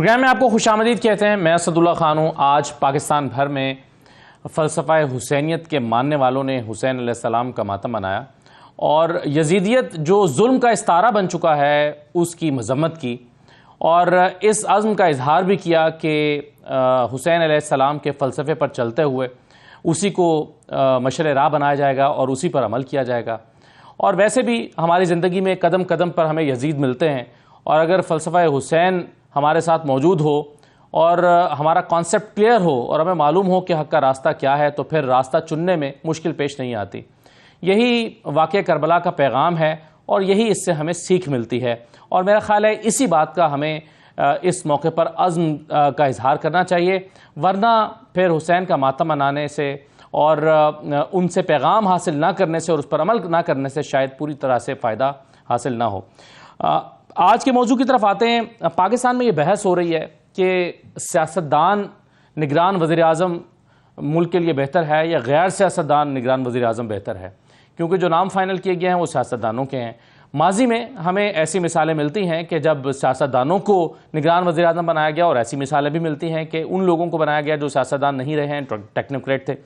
Programme में आपको खुशामदीद कहते हैं। मैं असदुल्ला खान हूँ। आज पाकिस्तान भर में फ़लसफ़ा हुसैनियत के मानने वालों ने हुसैन अलैहिस्सलाम का मातम मनाया और यजीदियत जो जुल्म का इस्तारा बन चुका है उसकी मज़म्मत की और इस अज़्म का इजहार भी किया कि हुसैन अलैहिस्सलाम के फ़लसफ़े पर चलते हुए उसी को मशर राह बनाया जाएगा और उसी पर अमल किया जाएगा। और वैसे भी हमारी ज़िंदगी में कदम कदम पर हमें यजीद मिलते हैं और अगर फ़लसफ़ा हुसैन हमारे साथ मौजूद हो और हमारा कॉन्सेप्ट क्लियर हो और हमें मालूम हो कि हक़ का रास्ता क्या है तो फिर रास्ता चुनने में मुश्किल पेश नहीं आती। यही वाक़या करबला का पैगाम है और यही इससे हमें सीख मिलती है और मेरा ख़्याल है इसी बात का हमें इस मौके पर अज़्म का इजहार करना चाहिए, वरना फिर हुसैन का मातम मनाने से और उनसे पैगाम हासिल ना करने से और उस पर अमल ना करने से शायद पूरी तरह से फ़ायदा हासिल ना हो। आज के मौजू की तरफ आते हैं। पाकिस्तान में ये बहस हो रही है कि सियासतदान निगरान वज़ीर-ए-आज़म मुल्क के लिए बेहतर है या गैर सियासतदान निगरान वज़ीर-ए-आज़म बेहतर है, क्योंकि जो नाम फ़ाइनल किए गए हैं वो सियासतदानों के हैं। माजी में हमें ऐसी मिसालें मिलती हैं कि जब सियासतदानों को निगरान वज़ीर-ए-आज़म बनाया गया और ऐसी मिसालें भी मिलती हैं कि उन लोगों को बनाया गया जो सियासतदान नहीं रहे हैं, टेक्नोक्रेट थे।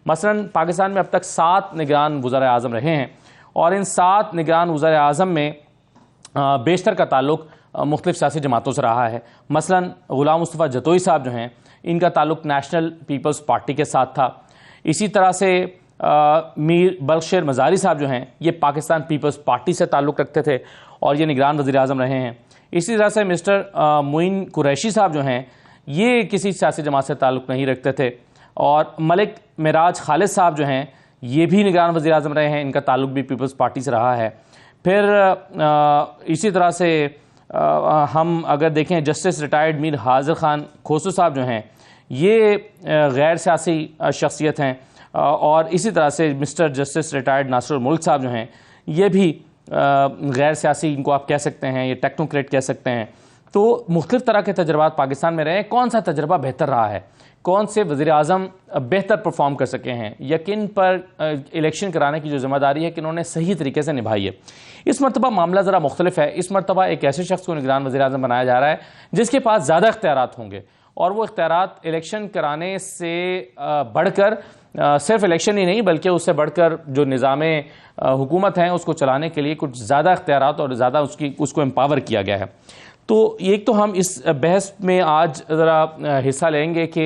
मसलन पाकिस्तान में अब तक 7 निगरान वज़ीर-ए-आज़म रहे हैं और इन 7 निगरान वज़ीर-ए-आज़म में बेशतर का ताल्लुक मुख्तलिफ सियासी जमातों से रहा है। मसलन ग़ुलाम मुस्तफ़ा जतोई साहब जो हैं इनका ताल्लुक नेशनल पीपल्स पार्टी के साथ था। इसी तरह से मीर बख्शर मज़ारी साहब जो हैं ये पाकिस्तान पीपल्स पार्टी से ताल्लुक़ रखते थे और ये निगरान वज़ीर-ए-आज़म रहे हैं। इसी तरह से मिस्टर मोइन कुरैशी साहब जो हैं ये किसी सियासी जमात से ताल्लुक़ नहीं रखते थे और मलिक मेराज खालिद साहब जो हैं ये भी निगरान वज़ीर-ए-आज़म रहे हैं, इनका ताल्लुक़ भी पीपल्स पार्टी से रहा है। फिर इसी तरह से हम अगर देखें जस्टिस रिटायर्ड मीर हाज़िर ख़ान खोसू साहब जो हैं ये गैर सियासी शख्सियत हैं और इसी तरह से मिस्टर जस्टिस रिटायर्ड नासिरुल मुल्क साहब जो हैं ये भी गैर सियासी, इनको आप कह सकते हैं, ये टेक्नोक्रेट कह सकते हैं। तो मुख्तलिफ़ तरह के तजर्बात पाकिस्तान में रहे। कौन सा तजर्बा बेहतर रहा है, कौन से वज़ीर-ए-आज़म बेहतर परफॉर्म कर सके हैं या किन पर इलेक्शन कराने की जो ज़िम्मेदारी है कि उन्होंने सही तरीके से निभाई है। इस मरतबा मामला ज़रा मुख्तलिफ है। इस मरतबा एक ऐसे शख्स को निगरान वज़ीर-ए-आज़म बनाया जा रहा है जिसके पास ज़्यादा इख्तियारात होंगे और वो इख्तियारात इलेक्शन कराने से बढ़कर सिर्फ इलेक्शन ही नहीं बल्कि उससे बढ़कर जो निज़ाम हुकूमत हैं उसको चलाने के लिए कुछ ज़्यादा इख्तियारात और ज़्यादा उसको एम्पावर किया गया है। तो एक तो हम इस बहस में आज ज़रा हिस्सा लेंगे कि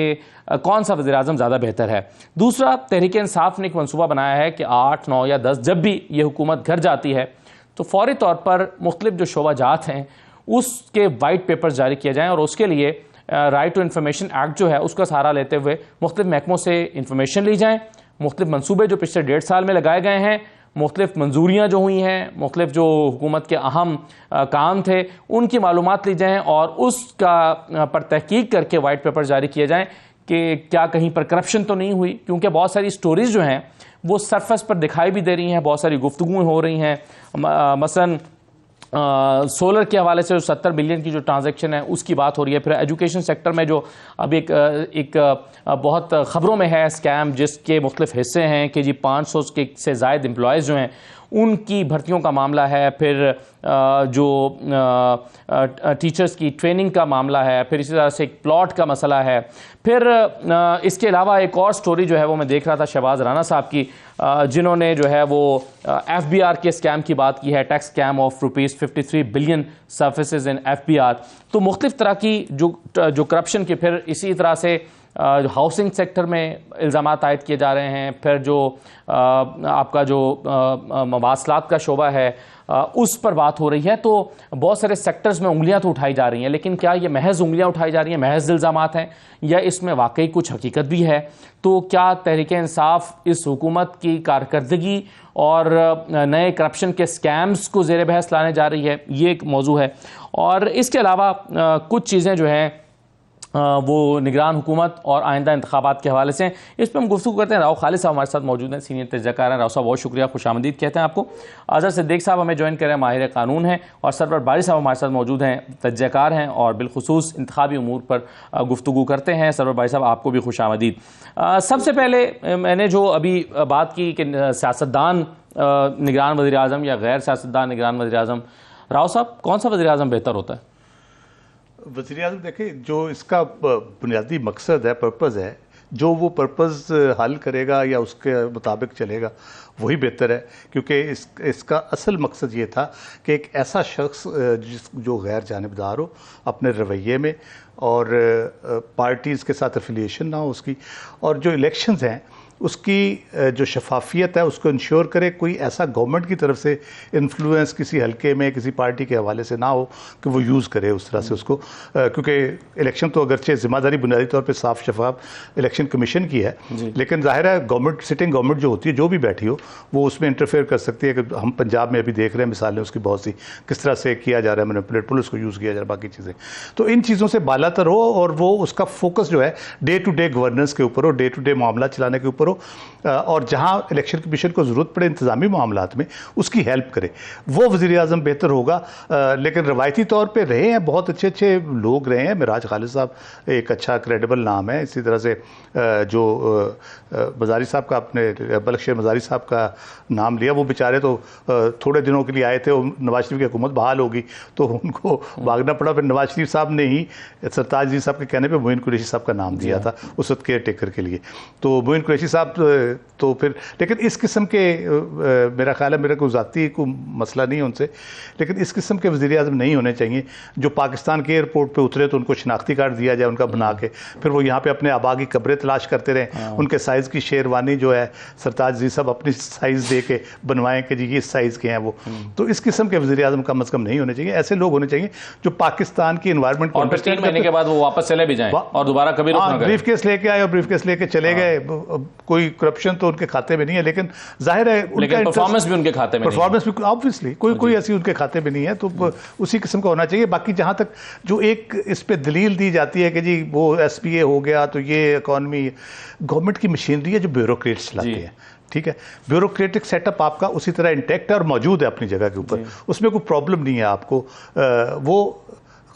कौन सा वज़ीर-ए-आज़म ज़्यादा बेहतर है। दूसरा, तहरीक इंसाफ ने एक मनसूबा बनाया है कि 8, 9 या 10 जब भी ये हुकूमत घर जाती है तो फ़ौरी तौर पर मुख्तलिफ जो शोबाजात हैं उसके वाइट पेपर्स जारी किए जाएँ और उसके लिए राइट टू इन्फॉर्मेशन एक्ट जो है उसका सहारा लेते हुए मुख्तलिफ महकमों से इन्फॉर्मेशन ली जाएँ। मुख्तलिफ मनसूबे जो पिछले 1.5 साल में लगाए गए हैं, मुख्तलिफ मंजूरियाँ जो हुई हैं, मुख्तलिफ जो हुकूमत के अहम काम थे उनकी मालूमात ली जाएँ और उसका पर तहकीक करके वाइट पेपर जारी किए जाएँ कि क्या कहीं पर करप्शन तो नहीं हुई, क्योंकि बहुत सारी स्टोरीज़ जो हैं वो सरफेस पर दिखाई भी दे रही हैं, बहुत सारी गुफ्तगू हो रही हैं। मसलन सोलर के हवाले से जो 70 बिलियन की जो ट्रांजैक्शन है उसकी बात हो रही है। फिर एजुकेशन सेक्टर में जो अब एक बहुत ख़बरों में है स्कैम जिसके मुख्तलिफ हिस्से हैं कि जी 500 के से ज़ायद एम्प्लॉयज़ जो हैं उनकी भर्तियों का मामला है, फिर जो टीचर्स की ट्रेनिंग का मामला है, फिर इसी तरह से एक प्लॉट का मसला है। फिर इसके अलावा एक और स्टोरी जो है वो मैं देख रहा था शहबाज राना साहब की, जिन्होंने जो है वो FBR के स्कैम की बात की है, tax scam of ₹53 billion services in FBR। तो मुख्तलिफ तरह की जो करप्शन की, फिर इसी तरह से हाउसिंग सेक्टर में इल्ज़ामात आयद किए जा रहे हैं। फिर जो आपका जो मवासलात का शोबा है उस पर बात हो रही है। तो बहुत सारे सेक्टर्स में उंगलियां तो उठाई जा रही हैं, लेकिन क्या ये महज उंगलियां उठाई जा रही हैं, महज इल्ज़ामात हैं या इसमें वाकई कुछ हकीकत भी है? तो क्या तहरीक इंसाफ इस हुकूमत की कारकर्दगी और नए करप्शन के स्कैम्स को ज़ेर बहस लाने जा रही है? ये एक मौजू है। और इसके अलावा कुछ चीज़ें जो हैं वो निगरान हुकूमत और आइंदा इंतखाबात के हवाले से, इस पर हम गुफ्तगू करते हैं। राव खालिद साहब हमारे साथ मौजूद हैं, सीनियर तजज़ियाकार हैं। राव साहब बहुत शुक्रिया, खुशामदीद कहते हैं आपको। अज़हर सिद्दीक़ साहब हमें ज्वाइन करें, माहिर कानून हैं। और सरवर बारी साहब हमारे साथ मौजूद हैं, तजज़ियाकार हैं और बिलखुसूस इंतखाबी उमूर पर गुफ्तगू करते हैं। सरवर बारी साहब आपको भी खुशामदीद। सबसे पहले मैंने जो अभी बात की कि सियासतदान निगरान वज़ीर-ए-आज़म या गैर सियासतदान निगरान वज़ीर-ए-आज़म, राव साहब कौन सा वज़ीर-ए-आज़म बेहतर होता है? वज़ीर आज़म देखिए, जो इसका बुनियादी मकसद है, पर्पज़ है, जो वो पर्पज़ हल करेगा या उसके मुताबिक चलेगा वही बेहतर है। क्योंकि इसका असल मकसद ये था कि एक ऐसा शख्स जो गैर जानिबदार हो अपने रवैये में, और पार्टीज़ के साथ एफिलिएशन ना हो उसकी, और जो इलेक्शंस हैं उसकी जो शफाफियत है उसको इंश्योर करे। कोई ऐसा गवर्नमेंट की तरफ से इन्फ्लुएंस किसी हलके में किसी पार्टी के हवाले से ना हो कि वो यूज़ करे उस तरह से उसको, क्योंकि इलेक्शन तो अगरचे ज़िम्मेदारी बुनियादी तौर पे साफ शफाफ इलेक्शन कमीशन की है, लेकिन जाहिर है गवर्नमेंट, सिटिंग गवर्नमेंट जो होती है, जो भी बैठी हो, वो उसमें इंटरफेयर कर सकती है। कि हम पंजाब में अभी देख रहे हैं मिसालें उसकी बहुत सी, किस तरह से किया जा रहा है मैनिपुलेट, पुलिस को यूज़ किया जा रहा है, बाकी चीज़ें। तो इन चीज़ों से बालातर हो और वो उसका फोकस जो है डे टू डे गवर्नेंस के ऊपर हो, डे टू डे मामला चलाने के ऊपर हो, और जहां इलेक्शन कमीशन को ज़रूरत पड़े इंतजामी मामलात में उसकी हेल्प करे, वो वज़ीर आज़म बेहतर होगा। लेकिन रवायती तौर पे रहे हैं, बहुत अच्छे अच्छे लोग रहे हैं। मिराज खालिद साहब एक अच्छा क्रेडिबल नाम है। इसी तरह से जो मज़ारी साहब का, आपने बलख शेर मज़ारी साहब का नाम लिया, वो बेचारे तो थोड़े दिनों के लिए आए थे, नवाज शरीफ की हुकूमत बहाल होगी तो उनको भागना पड़ा। फिर नवाज शरीफ साहब ने ही सरताज जी साहब के कहने पे मोइन कुरैशी साहब का नाम दिया था उस वक्त केयर टेकर के लिए। तो मोइन कुरैशी साहब तो फिर, लेकिन इस किस्म के मेरा ख्याल है, मेरा कोई ज़ाती कोई मसला नहीं है उनसे, लेकिन इस किस्म के वज़ीर आज़म नहीं होने चाहिए जो पाकिस्तान के एयरपोर्ट पे उतरे तो उनको शनाख्ती कार्ड दिया जाए उनका बना के, फिर वो यहाँ पे अपने आबा की कब्रें तलाश करते रहें, उनके साइज़ की शेरवानी जो है सरताज जी साहब अपनी साइज़ दे के बनवाएं कि जी ये साइज़ के हैं वो। तो इस किस्म के वज़ीर आज़म कम अज़ कम नहीं होने चाहिए। ऐसे लोग होने चाहिए जो पाकिस्तान की इन्वायरमेंट को, और फिर 3 महीने के बाद वो वापस चले भी जाएं और दोबारा कभी रुख ना करें। ब्रीफ केस लेके आए और ब्रीफ केस लेके चले गए, कोई करप्शन तो उनके खाते में नहीं है, लेकिन जाहिर है उनका परफॉर्मेंस भी उनके खाते में, परफॉर्मेंस भी ऑब्वियसली कोई ऐसी उनके खाते में नहीं है। तो उसी किस्म का होना चाहिए। बाकी जहां तक जो एक इस पे दलील दी जाती है कि जी वो SPA हो गया तो ये इकॉनमी, गवर्नमेंट की मशीनरी है जो ब्यूरोक्रेट्स चलाते हैं, ठीक है। ब्यूरोक्रेटिक सेटअप आपका उसी तरह इंटैक्ट है और मौजूद है अपनी जगह के ऊपर, उसमें कोई प्रॉब्लम नहीं है आपको। वो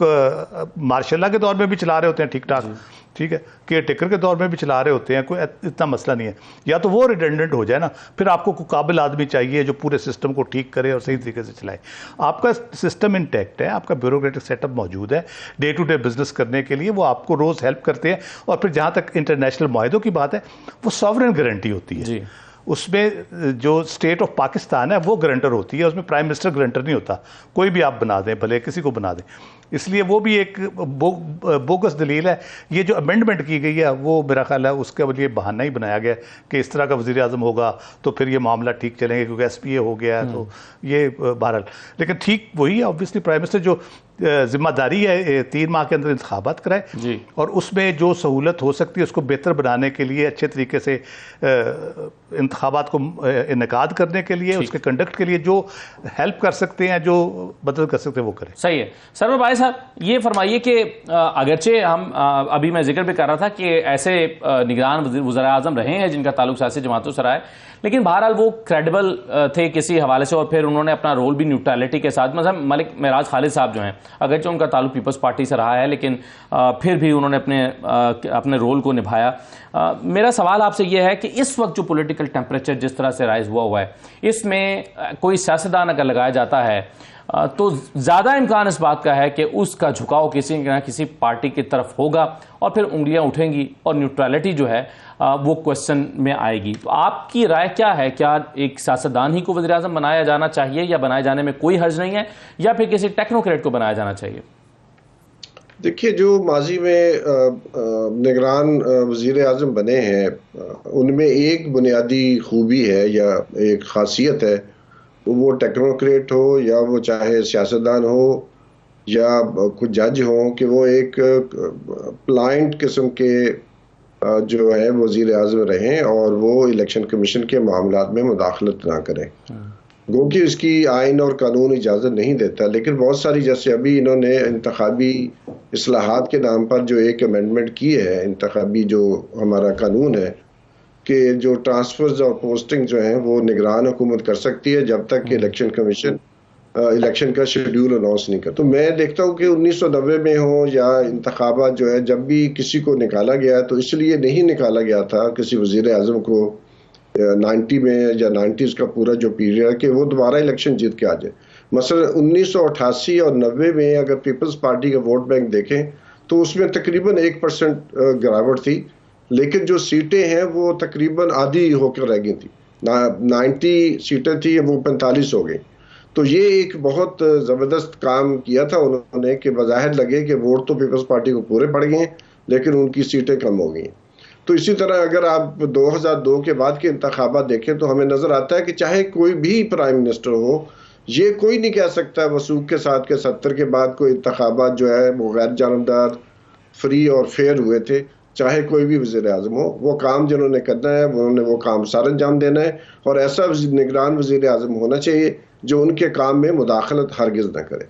मार्शल लॉ के दौर में भी चला रहे होते हैं ठीक ठाक, ठीक है, केयर टेकर के दौर में भी चला रहे होते हैं, कोई इतना मसला नहीं है। या तो वो रिडेंडेंट हो जाए ना, फिर आपको कोई काबिल आदमी चाहिए जो पूरे सिस्टम को ठीक करे और सही तरीके से चलाए। आपका सिस्टम इंटैक्ट है, आपका ब्यूरोक्रेटिक सेटअप मौजूद है डे टू डे बिजनेस करने के लिए, वो आपको रोज़ हेल्प करते हैं। और फिर जहाँ तक इंटरनेशनल माहिदों की बात है, वो सॉवरेन गारंटी होती है, उसमें जो स्टेट ऑफ पाकिस्तान है वो गारंटर होती है, उसमें प्राइम मिनिस्टर गारंटर नहीं होता। कोई भी आप बना दें, भले किसी को बना दें, इसलिए वो भी एक बोगस दलील है। ये जो अमेंडमेंट की गई है वो मेरा ख्याल है उसके लिए बहाना ही बनाया गया कि इस तरह का वज़ीर आज़म होगा तो फिर ये मामला ठीक चलेंगे, क्योंकि SPA हो गया है। तो ये बहरहाल, लेकिन ठीक वही है ऑब्वियसली, प्राइम मिनिस्टर जो जिम्मेदारी है 3 माह के अंदर इंतखाबात कराए और उसमें जो सहूलत हो सकती है उसको बेहतर बनाने के लिए, अच्छे तरीके से इंतखाबात को इनेकाद करने के लिए, उसके कंडक्ट के लिए जो हेल्प कर सकते हैं, जो मदद कर सकते हैं, वो करें। सही है। सरवर भाई साहब, ये फरमाइए कि अगरचे हम अभी मैं जिक्र भी कर रहा था कि ऐसे निगरान वज़ीर आज़म रहे हैं जिनका ताल्लुक सियासी जमातों से रहा है, लेकिन बहरहाल वो क्रेडिबल थे किसी हवाले से, और फिर उन्होंने अपना रोल भी न्यूट्रलिटी के साथ, मतलब मलिक मिराज खालिद साहब जो हैं, अगरचे उनका ताल्लुक पीपल्स पार्टी से रहा है, लेकिन फिर भी उन्होंने अपने रोल को निभाया। मेरा सवाल आपसे यह है कि इस वक्त जो पॉलिटिकल टेम्परेचर जिस तरह से राइज हुआ है, इसमें कोई सियासतदान अगर लगाया जाता है तो ज़्यादा इम्कान इस बात का है कि उसका झुकाव किसी न किसी पार्टी की तरफ होगा और फिर उंगलियां उठेंगी और न्यूट्रलिटी जो है वो क्वेश्चन में आएगी। तो आपकी राय क्या है? क्या एक सियासतदान ही को वज़ीर आज़म बनाया जाना चाहिए या बनाए जाने में कोई हर्ज नहीं है, या फिर किसी टेक्नोक्रेट को बनाया जाना चाहिए? देखिए, जो माजी में निगरान वज़ीर आज़म बने हैं उनमें एक बुनियादी खूबी है या एक खासियत है, वो टेक्नोक्रेट हो या वो चाहे सियासतदान हो या कुछ जज हो, कि वो एक प्लाइंट किस्म के जो है वज़ीर आज़म रहें और वो इलेक्शन कमीशन के मामलात में मुदाखलत ना करें, क्योंकि इसकी आइन और कानून इजाज़त नहीं देता। लेकिन बहुत सारी, जैसे अभी इन्होंने इंतखाबी इस्लाहात के नाम पर जो एक अमेंडमेंट की है, इंतखाबी जो हमारा कानून है, कि जो ट्रांसफर्स और पोस्टिंग जो हैं वो निगरान हुकूमत कर सकती है जब तक कि इलेक्शन कमीशन इलेक्शन का शेड्यूल अनाउंस नहीं करता। तो मैं देखता हूँ कि 1990 में हो या इंतखाबात जो है, जब भी किसी को निकाला गया तो इसलिए नहीं निकाला गया था किसी वज़ीर आज़म को 90 में या 90s का पूरा जो पीरियड है कि वो दोबारा इलेक्शन जीत के आ जाए। मसलन 1988 और 90 में अगर पीपल्स पार्टी का वोट बैंक देखें तो उसमें तकरीबन 1% गिरावट थी, लेकिन जो सीटें हैं वो तकरीबन आधी होकर रह गई थी। 90 सीटें थी, वो 45 हो गई। तो ये एक बहुत ज़बरदस्त काम किया था उन्होंने कि बज़ाहिर लगे कि वोट तो पीपल्स पार्टी को पूरे पड़ गए, लेकिन उनकी सीटें कम हो गई। तो इसी तरह अगर आप 2002 के बाद के इंतखाबात देखें तो हमें नज़र आता है कि चाहे कोई भी प्राइम मिनिस्टर हो, ये कोई नहीं कह सकता वसूख के साथ के 70 के बाद कोई इंतखाबात जो है वो गैर जानबदार, फ्री और फेयर हुए थे। चाहे कोई भी वज़ीर आज़म हो, वो काम जिन्होंने करना है उन्होंने वो काम सार अंजाम देना है, और ऐसा निगरान वज़ीर आज़म होना चाहिए जो उनके काम में मुदाखलत हरगिज़ न करे।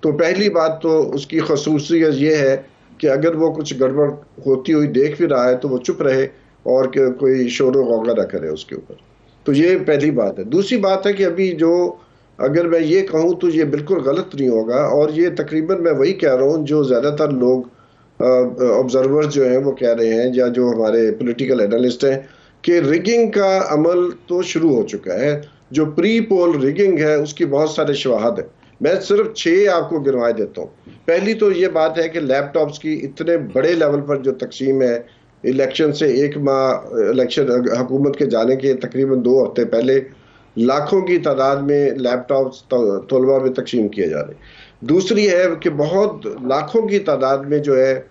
तो पहली बात तो उसकी खसूसियत ये है कि अगर वो कुछ गड़बड़ होती हुई देख भी रहा है तो वो चुप रहे और कोई शोर गौगा न करे उसके ऊपर। तो ये पहली बात है। दूसरी बात है कि अभी जो अगर मैं ये कहूँ तो ये बिल्कुल गलत नहीं होगा, और ये तकरीबन मैं वही कह रहा हूँ जो ज़्यादातर लोग ऑब्जर्वर्स जो हैं वो कह रहे हैं, या जो हमारे पॉलिटिकल एनालिस्ट हैं, कि रिगिंग का अमल तो शुरू हो चुका है। जो प्री पोल रिगिंग है उसकी बहुत सारे शवाहद है। मैं सिर्फ 6 आपको गिनवा देता हूँ। पहली तो ये बात है कि लैपटॉप्स की इतने बड़े लेवल पर जो तकसीम है, इलेक्शन से 1 माह, इलेक्शन हुकूमत के जाने के तकरीबन 2 हफ्ते पहले लाखों की तादाद में लैपटॉप्स तलबा में तकसीम किए जा रहे हैं। दूसरी है कि बहुत लाखों की तादाद में जो है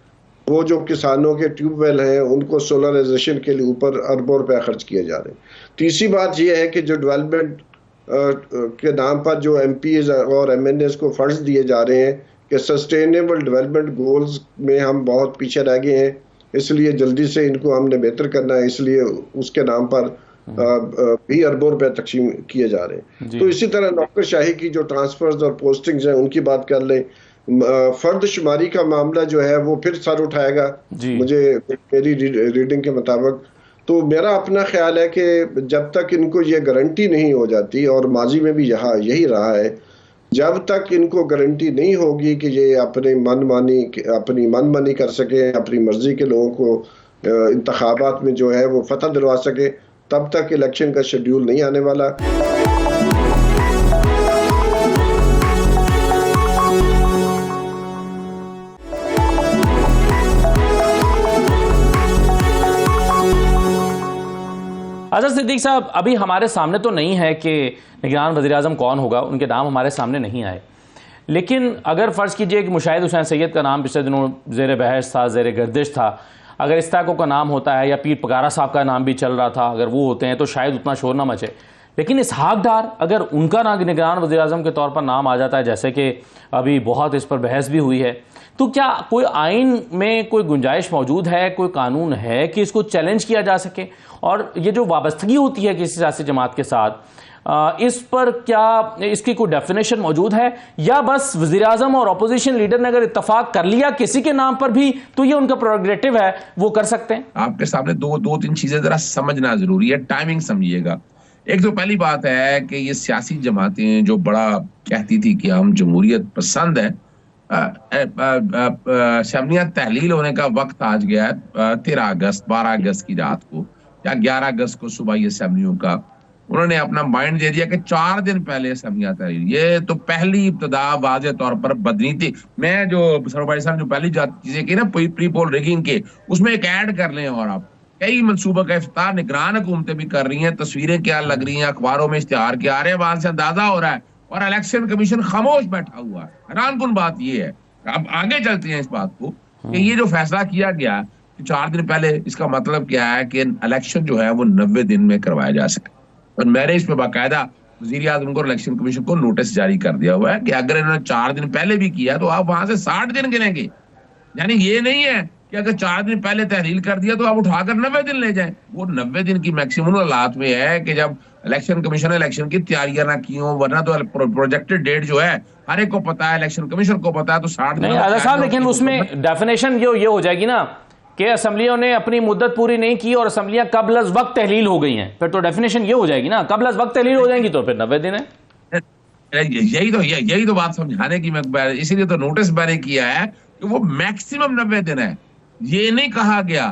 वो जो किसानों के ट्यूबवेल हैं उनको सोलराइजेशन के लिए ऊपर अरबों रुपए खर्च किए जा रहे हैं। तीसरी बात यह है कि जो डेवलपमेंट के नाम पर जो एमपीज और एमएनएस को फंड्स दिए जा रहे हैं कि सस्टेनेबल डेवलपमेंट गोल्स में हम बहुत पीछे रह गए हैं, इसलिए जल्दी से इनको हमने बेहतर करना है, इसलिए उसके नाम पर भी अरबों रुपए तकसीम किए जा रहे हैं। तो इसी तरह नौकरशाही की जो ट्रांसफर्स और पोस्टिंग्स हैं उनकी बात कर लें। फर्द शुमारी का मामला जो है वो फिर सर उठाएगा मुझे मेरी रीडिंग के मुताबिक। तो मेरा अपना ख्याल है कि जब तक इनको ये गारंटी नहीं हो जाती, और माजी में भी यहाँ यही रहा है, जब तक इनको गारंटी नहीं होगी कि ये अपनी मनमानी कर सके, अपनी मर्जी के लोगों को इंतखाबात में जो है वो फतह दिलवा सके, तब तक इलेक्शन का शेड्यूल नहीं आने वाला। अजहर सिद्दीक साहब, अभी हमारे सामने तो नहीं है कि निगरान वज़ीर-ए-आज़म कौन होगा, उनके नाम हमारे सामने नहीं आए, लेकिन अगर फ़र्ज़ कीजिए कि मुशाहिद हुसैन सैयद का नाम पिछले दिनों ज़ेर बहस था, ज़ेर गर्दिश था, अगर इस्ताको का नाम होता है या पीर पगारा साहब का नाम भी चल रहा था, अगर वो होते हैं तो शायद उतना शोर ना मचे। लेकिन इसहाक डार, अगर उनका ना निगरान वज़ीर-ए-आज़म के तौर पर नाम आ जाता है, जैसे कि अभी बहुत इस पर बहस भी हुई है, तो क्या कोई आइन में कोई गुंजाइश मौजूद है, कोई कानून है कि इसको चैलेंज किया जा सके? और ये जो वाबस्तगी होती है किसी सियासी जमात के साथ, इस पर क्या इसकी कोई डेफिनेशन मौजूद है, या बस वज़ीर-ए-आज़म और अपोजिशन लीडर ने अगर इत्तफाक कर लिया किसी के नाम पर भी तो ये उनका प्रोग्रेटिव है, वो कर सकते हैं? आपके सामने दो तीन चीजें जरा समझना जरूरी है, टाइमिंग समझिएगा। एक तो पहली बात है कि ये सियासी जमातें जो बड़ा कहती थी कि हम जमहूरियत पसंद है, असेंबलियां तहलील होने का वक्त आज गया है 13 अगस्त 12 अगस्त की रात को या 11 अगस्त को सुबह ये असेंबलियों का उन्होंने अपना माइंड दे दिया कि 4 दिन पहले असेंबलियां तहलील। ये तो पहली इब्तदा वाज़ेह तौर पर बदनीति। मैं जो सरवाई साहब जो पहली चीजें की ना प्री पोल रिगिंग के, उसमें एक ऐड कर लें, और आप कई मनसूबा का इफ्तार निगरान हुकूमतें भी कर रही हैं, तस्वीरें क्या लग रही हैं, अखबारों में इश्तिहार क्या आ रहे हैं, वहां से अंदाजा हो रहा है, और इलेक्शन कमीशन खामोश बैठा हुआ है। हैरानकुन बात ये है। अब आगे चलते हैं इस बात को कि ये जो फैसला किया गया कि 4 दिन पहले, इसका मतलब क्या है कि इलेक्शन जो है वो 90 दिन में करवाया जा सके। और मैंने इसमें बाकायदा वज़ीर-ए-आज़म को, इलेक्शन कमीशन को नोटिस जारी कर दिया हुआ है कि अगर इन्होंने 4 दिन पहले भी किया तो आप वहां से 60 दिन गिनेंगे। यानी ये नहीं है कि अगर 4 दिन पहले तहलील कर दिया तो आप उठाकर 90 दिन ले जाएं। वो 90 दिन की मैक्सिमम हालात में है कि जब इलेक्शन कमीशन ने इलेक्शन की तैयारियां ना की हो, वरना तो प्रोजेक्टेड डेट जो है हर एक को पता है, इलेक्शन कमीशन को पता है, तो 60 दिन। आज़ाद साहब, लेकिन उसमें डेफिनेशन ये हो जाएगी ना कि असेंबलियों ने अपनी मुद्दत पूरी नहीं की और असेंबलियां कब्ल अज़ वक्त तहलील हो गई हैं, फिर तो डेफिनेशन ये हो जाएगी ना, कब्ल अज़ वक्त तहलील हो जाएंगी तो फिर 90 दिन है। यही तो बात समझाने की मैं, इसीलिए तो नोटिस मैंने किया है कि वो मैक्सिमम 90 दिन है। ये नहीं कहा गया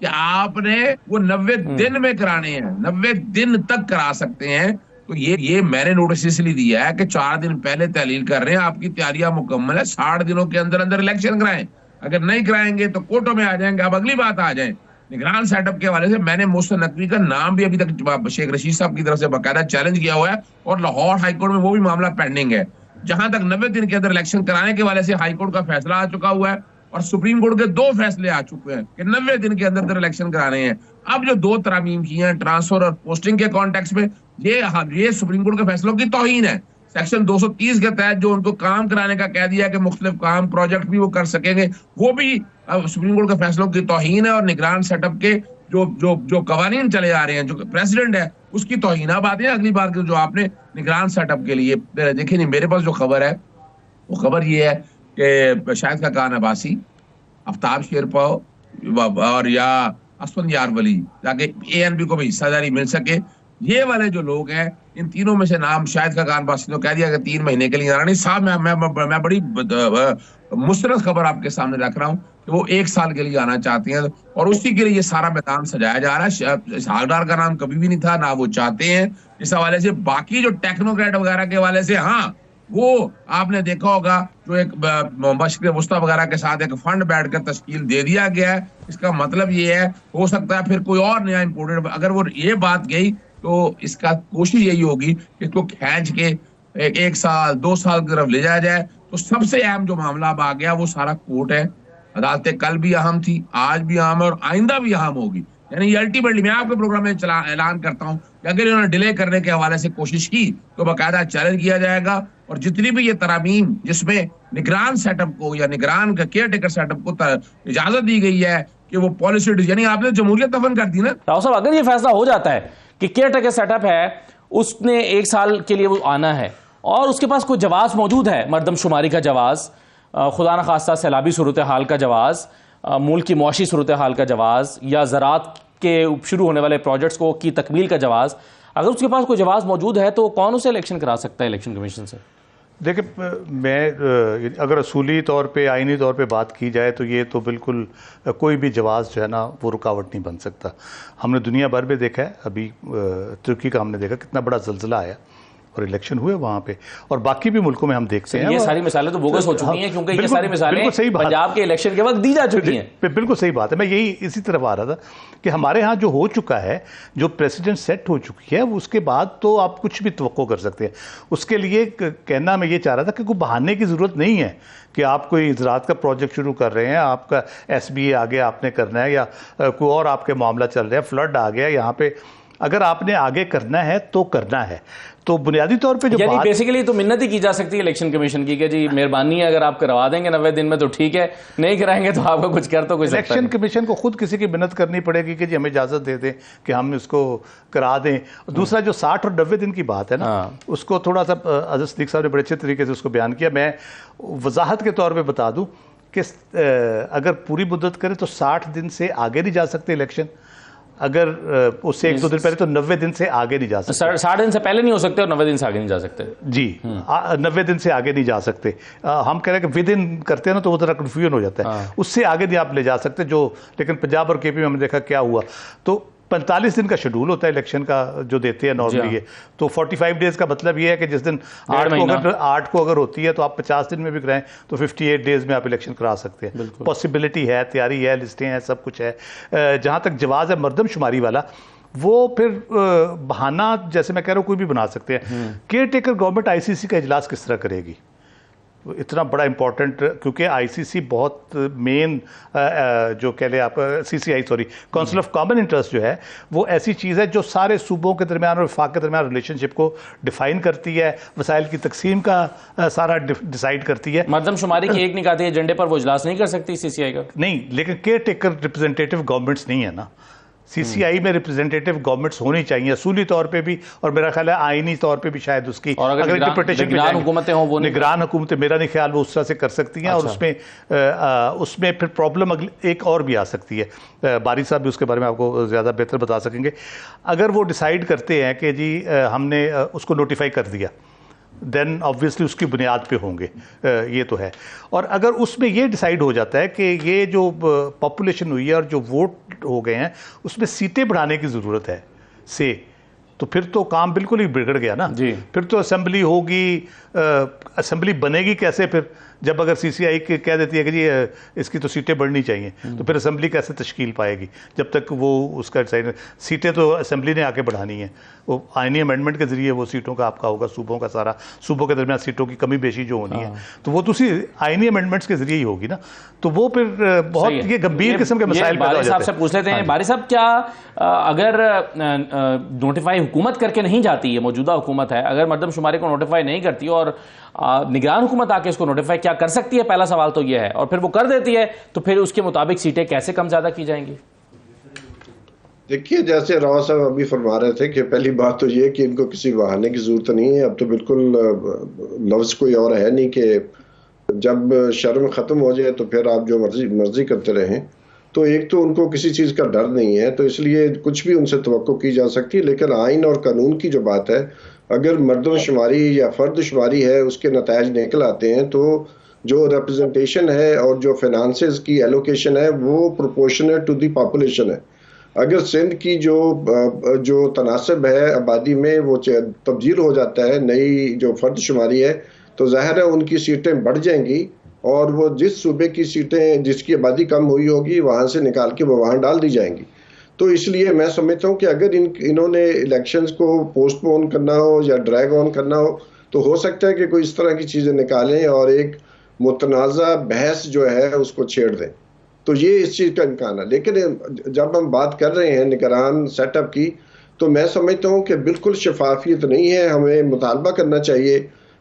कि आपने वो 90 दिन में कराने हैं, 90 दिन तक करा सकते हैं। तो ये मैंने नोटिस इसलिए दिया है कि 4 दिन पहले तहलील कर रहे हैं, आपकी तैयारियां मुकम्मल है, 60 दिनों के अंदर अंदर इलेक्शन कराएं। अगर नहीं कराएंगे तो कोर्टों में आ जाएंगे। अब अगली बात आ जाए निगरान सेटअप के हवाले से, मैंने मोहसिन नकवी का नाम भी अभी तक शेख रशीद साहब की तरफ से बाकायदा चैलेंज किया हुआ है और लाहौर हाईकोर्ट में वो भी मामला पेंडिंग है। जहां तक 90 दिन के अंदर इलेक्शन कराने के हवाले से हाईकोर्ट का फैसला आ चुका हुआ है और सुप्रीम कोर्ट के 2 फैसले आ चुके हैं कि 90 दिन के अंदर इलेक्शन कराने हैं। अब जो 2 तरामीम की हैं ट्रांसफर और पोस्टिंग के कॉन्टेक्स्ट में, ये सुप्रीम कोर्ट के फैसलों की तौहीन है। सेक्शन 230 के तहत जो उनको काम कराने का कह दिया कि मुख्तलिफ काम प्रोजेक्ट भी वो कर सकेंगे, वो भी सुप्रीम कोर्ट के फैसलों की तौहीन है और निगरान सेटअप के जो कवानीन चले आ रहे हैं, जो प्रेसिडेंट है उसकी तौहीन। अब आते हैं अगली बार जो आपने निगरान सेटअप के लिए देखिए, नहीं मेरे पास जो खबर है वो खबर ये है कि शाहिद खाकान अब्बासी, आफ्ताब शेरपा और या असफंद यारवली ताकि ANP को भी हिस्सादारी मिल सके, ये वाले जो लोग हैं इन तीनों में से नाम शाहिद खाकान अब्बासी ने कह दिया कि 3 महीने के लिए आना नहीं साहब। मैं बड़ी मुस्तरद खबर आपके सामने रख रहा हूँ कि वो 1 साल के लिए आना चाहती हैं और उसी के लिए ये सारा मैदान सजाया जा रहा है। इसहाकडार का नाम कभी भी नहीं था, ना वो चाहते हैं इस हवाले से। बाकी जो टेक्नोक्रेट वगैरह के हवाले से, हाँ वो आपने देखा होगा जो एक बशर वस्ता वगैरह के साथ एक फंड बैठकर तश्कील दे दिया गया है। इसका मतलब ये है, हो सकता है फिर कोई और नया इंपोर्टेड, अगर वो ये बात गई तो इसका कोशिश यही होगी कि इसको खींच के 1 साल 2 साल की तरफ ले जाया जाए। तो सबसे अहम जो मामला अब आ गया वो सारा कोर्ट है। अदालतें कल भी अहम थी, आज भी अहम है और आइंदा भी अहम होगी। यानी ये अल्टीमेटली मैं आपके प्रोग्राम में ऐलान करता हूं कि अगर इन्होंने डिले करने के हवाले से कोशिश की तो बाकायदा चैलेंज किया जाएगा और जितनी भी ये तरामीम जिसमें निगरान सेटअप को या निगरान का केयर टेकर सेटअप को इजाजत दी गई है कि वो पॉलिसी, यानी आपने जमहूरियत दफन कर दी ना। राव साहब, अगर ये फैसला हो जाता है कि केयर टेकर सेटअप है, उसने 1 साल के लिए वो आना है और उसके पास कोई जवाब मौजूद है, मरदमशुमारी का जवाब, खुदा न खास्ता सैलाबी सूरत हाल का जवाब, मुल्क की मुआशी सूरत हाल का जवाब या ज़राअत के शुरू होने वाले प्रोजेक्ट्स को की तकमील का जवाब, अगर उसके पास कोई जवाब मौजूद है तो कौन उसे इलेक्शन करा सकता है इलेक्शन कमीशन से? देखिए, मैं अगर असूली तौर पे, आइनी तौर पे बात की जाए तो ये तो बिल्कुल कोई भी जवाब जो है ना वो रुकावट नहीं बन सकता। हमने दुनिया भर में देखा है, अभी तुर्की का हमने देखा कितना बड़ा ज़ल्ज़ला आया और इलेक्शन हुए वहाँ पे, और बाकी भी मुल्कों में हम देखते हैं। ये सारी मिसालें तो बोगस हो चुकी हैं क्योंकि ये सारी मिसालें पंजाब के इलेक्शन के वक्त दी जा चुकी हैं। बिल्कुल सही बात है, मैं यही इसी तरफ आ रहा था कि हमारे यहाँ जो हो चुका है, जो प्रेसिडेंट सेट हो चुकी है, उसके बाद तो आप कुछ भी तवक्को कर सकते हैं। उसके लिए कहना मैं ये चाह रहा था कि कोई बहाने की ज़रूरत नहीं है कि आप कोई ज़राअत का प्रोजेक्ट शुरू कर रहे हैं, आपका SBA आगे आपने करना है या कोई और आपके मामला चल रहे हैं, फ्लड आ गया यहाँ पे, अगर आपने आगे करना है तो करना है। तो बुनियादी तौर पे जो यानी बेसिकली तो मिन्नत ही की जा सकती है इलेक्शन कमीशन की कि जी मेहरबानी है, अगर आप करवा देंगे 90 दिन में तो ठीक है, नहीं कराएंगे तो आपको कुछ कर तो कुछ। इलेक्शन कमीशन को खुद किसी की मिन्नत करनी पड़ेगी कि जी हमें इजाज़त दे दें कि हम इसको करा दें। दूसरा जो 60 और 90 दिन की बात है ना, उसको थोड़ा सा अज़र सिद्दीक़ साहब ने बड़े अच्छे तरीके से उसको बयान किया। मैं वजाहत के तौर पर बता दूँ कि अगर पूरी मुद्दत करें तो 60 दिन से आगे नहीं जा सकते इलेक्शन, अगर उससे 1-2 दिन पहले तो 90 दिन से आगे नहीं जा सकते। 60 दिन से पहले नहीं हो सकते और 90 दिन से आगे नहीं जा सकते जी। 90 दिन से आगे नहीं जा सकते। हम कह रहे हैं कि विद इन करते हैं ना तो वो थोड़ा कन्फ्यूजन हो जाता है। उससे आगे नहीं आप ले जा सकते जो, लेकिन पंजाब और KP में हमने देखा क्या हुआ। तो 45 दिन का शेड्यूल होता है इलेक्शन का जो देते हैं नॉर्मली ये, तो 45 डेज का मतलब ये है कि जिस दिन 8 को अगर होती है तो आप 50 दिन में भी कराएं तो 58 डेज में आप इलेक्शन करा सकते हैं। पॉसिबिलिटी है, तैयारी है, लिस्टें हैं, सब कुछ है। जहाँ तक जवाज़ है मरदमशुमारी वाला, वो फिर बहाना जैसे मैं कह रहा हूँ कोई भी बना सकते हैं। केयर टेकर गवर्नमेंट ICC का इजलास किस तरह करेगी, इतना बड़ा इंपॉर्टेंट, क्योंकि ICC बहुत मेन जो कह लें आप CCI council of common interest जो है, वो ऐसी चीज़ है जो सारे सूबों के दरमियान और वफाक के दरमियान रिलेशनशिप को डिफाइन करती है, वसाइल की तकसीम का सारा डिसाइड करती है। मरदमशुमारी के एक निकाती एजेंडे पर वो इजलास नहीं कर सकती CCI का? नहीं, लेकिन केयर टेकर रिप्रेजेंटेटिव गवर्नमेंट्स नहीं है ना। CCI में रिप्रेजेंटेटिव गवर्नमेंट्स होनी चाहिए असूली तौर पे भी, और मेरा ख्याल है आईनी तौर पे भी शायद उसकी, और अगर इंटरप्रिटेशन निगरान हुकूमतें हों वो निगरान हुकूमतें मेरा नहीं ख्याल वो उस तरह से कर सकती हैं। और उसमें फिर प्रॉब्लम एक और भी आ सकती है। बारी साहब भी उसके बारे में आपको ज़्यादा बेहतर बता सकेंगे। अगर वो डिसाइड करते हैं कि जी हमने उसको नोटिफाई कर दिया, देन ऑब्वियसली उसकी बुनियाद पे होंगे, ये तो है। और अगर उसमें ये डिसाइड हो जाता है कि ये जो पॉपुलेशन हुई है और जो वोट हो गए हैं उसमें सीटें बढ़ाने की ज़रूरत है से, तो फिर तो काम बिल्कुल ही बिगड़ गया ना जी। फिर तो असेंबली होगी, असेंबली बनेगी कैसे फिर, जब अगर सीसीआई कह देती है कि जी इसकी तो सीटें बढ़नी चाहिए, तो फिर असेंबली कैसे तश्कील पाएगी जब तक वो उसका सीटें तो असेंबली ने आके बढ़ानी है, वो आईनी अमेंडमेंट के जरिए वो सीटों का आपका होगा, सूबों का सारा, सूबों के दरमियान सीटों की कमी बेशी जो होनी है तो वो तो उसी आईनी अमेंडमेंट्स के जरिए ही होगी ना, तो वो फिर बहुत ये गंभीर किस्म के मसाइल पैदा हो जाते हैं। साहब से पूछ लेते हैं, बारी साहब क्या अगर नोटिफाई हुकूमत करके नहीं जाती है, मौजूदा हुकूमत है, अगर मरदमशुमारी को नोटिफाई नहीं करती और निगरान हुकूमत आके इसको नोटिफाई क्या कर सकती है, पहला सवाल तो यह है, और फिर वो कर देती है तो फिर उसके मुताबिक सीटें कैसे कम ज्यादा की जाएंगी? देखिए, जैसे राव साहब अभी फरमा रहे थे कि पहली बात तो ये कि इनको किसी बहाने की जरूरत नहीं है, अब तो बिल्कुल लफ्ज कोई और है नहीं कि जब शर्म खत्म हो जाए तो फिर आप जो मर्जी करते रहें। तो एक तो उनको किसी चीज का डर नहीं है, तो इसलिए कुछ भी उनसे तवक्को की जा सकती है। लेकिन आइन और कानून की जो बात है, अगर मर्दमशुमारी या फर्दशुमारी है उसके नतायज निकल आते हैं तो जो रिप्रेजेंटेशन है और जो फाइनेंसेस की एलोकेशन है वो प्रोपोर्शनेट टू दी पॉपुलेशन है। अगर सिंध की जो तनासब है आबादी में वो तब्दील हो जाता है, नई जो फर्दशुमारी है, तो जाहिर है उनकी सीटें बढ़ जाएंगी और वो जिस सूबे की सीटें जिसकी आबादी कम हुई होगी वहां से निकाल के वो वहां डाल दी जाएंगी। तो इसलिए मैं समझता हूँ कि अगर इन्होंने इलेक्शंस को पोस्टपोन करना हो या ड्रैग ऑन करना हो तो हो सकता है कि कोई इस तरह की चीजें निकालें और एक मुतनाज़ा बहस जो है उसको छेड़ दें, तो ये इस चीज का इम्कान है। लेकिन जब हम बात कर रहे हैं निगरान सेटअप की, तो मैं समझता हूँ कि बिल्कुल शफाफियत नहीं है। हमें मुतालबा करना चाहिए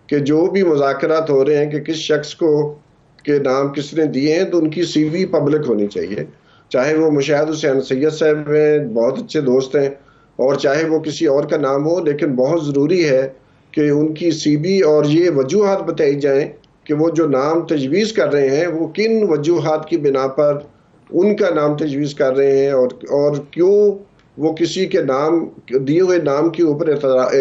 कि जो भी मुज़ाकरात हो रहे हैं कि किस शख्स को के नाम किसने दिए हैं, तो उनकी सीवी पब्लिक होनी चाहिए, चाहे वो मुशाहिद हुसैन सैयद साहब हैं, बहुत अच्छे दोस्त हैं, और चाहे वो किसी और का नाम हो। लेकिन बहुत ज़रूरी है कि उनकी सीवी और ये वजूहात बताई जाएं कि वो जो नाम तजवीज़ कर रहे हैं वो किन वजूहात की बिना पर उनका नाम तजवीज़ कर रहे हैं और क्यों वो किसी के नाम दिए हुए नाम के ऊपर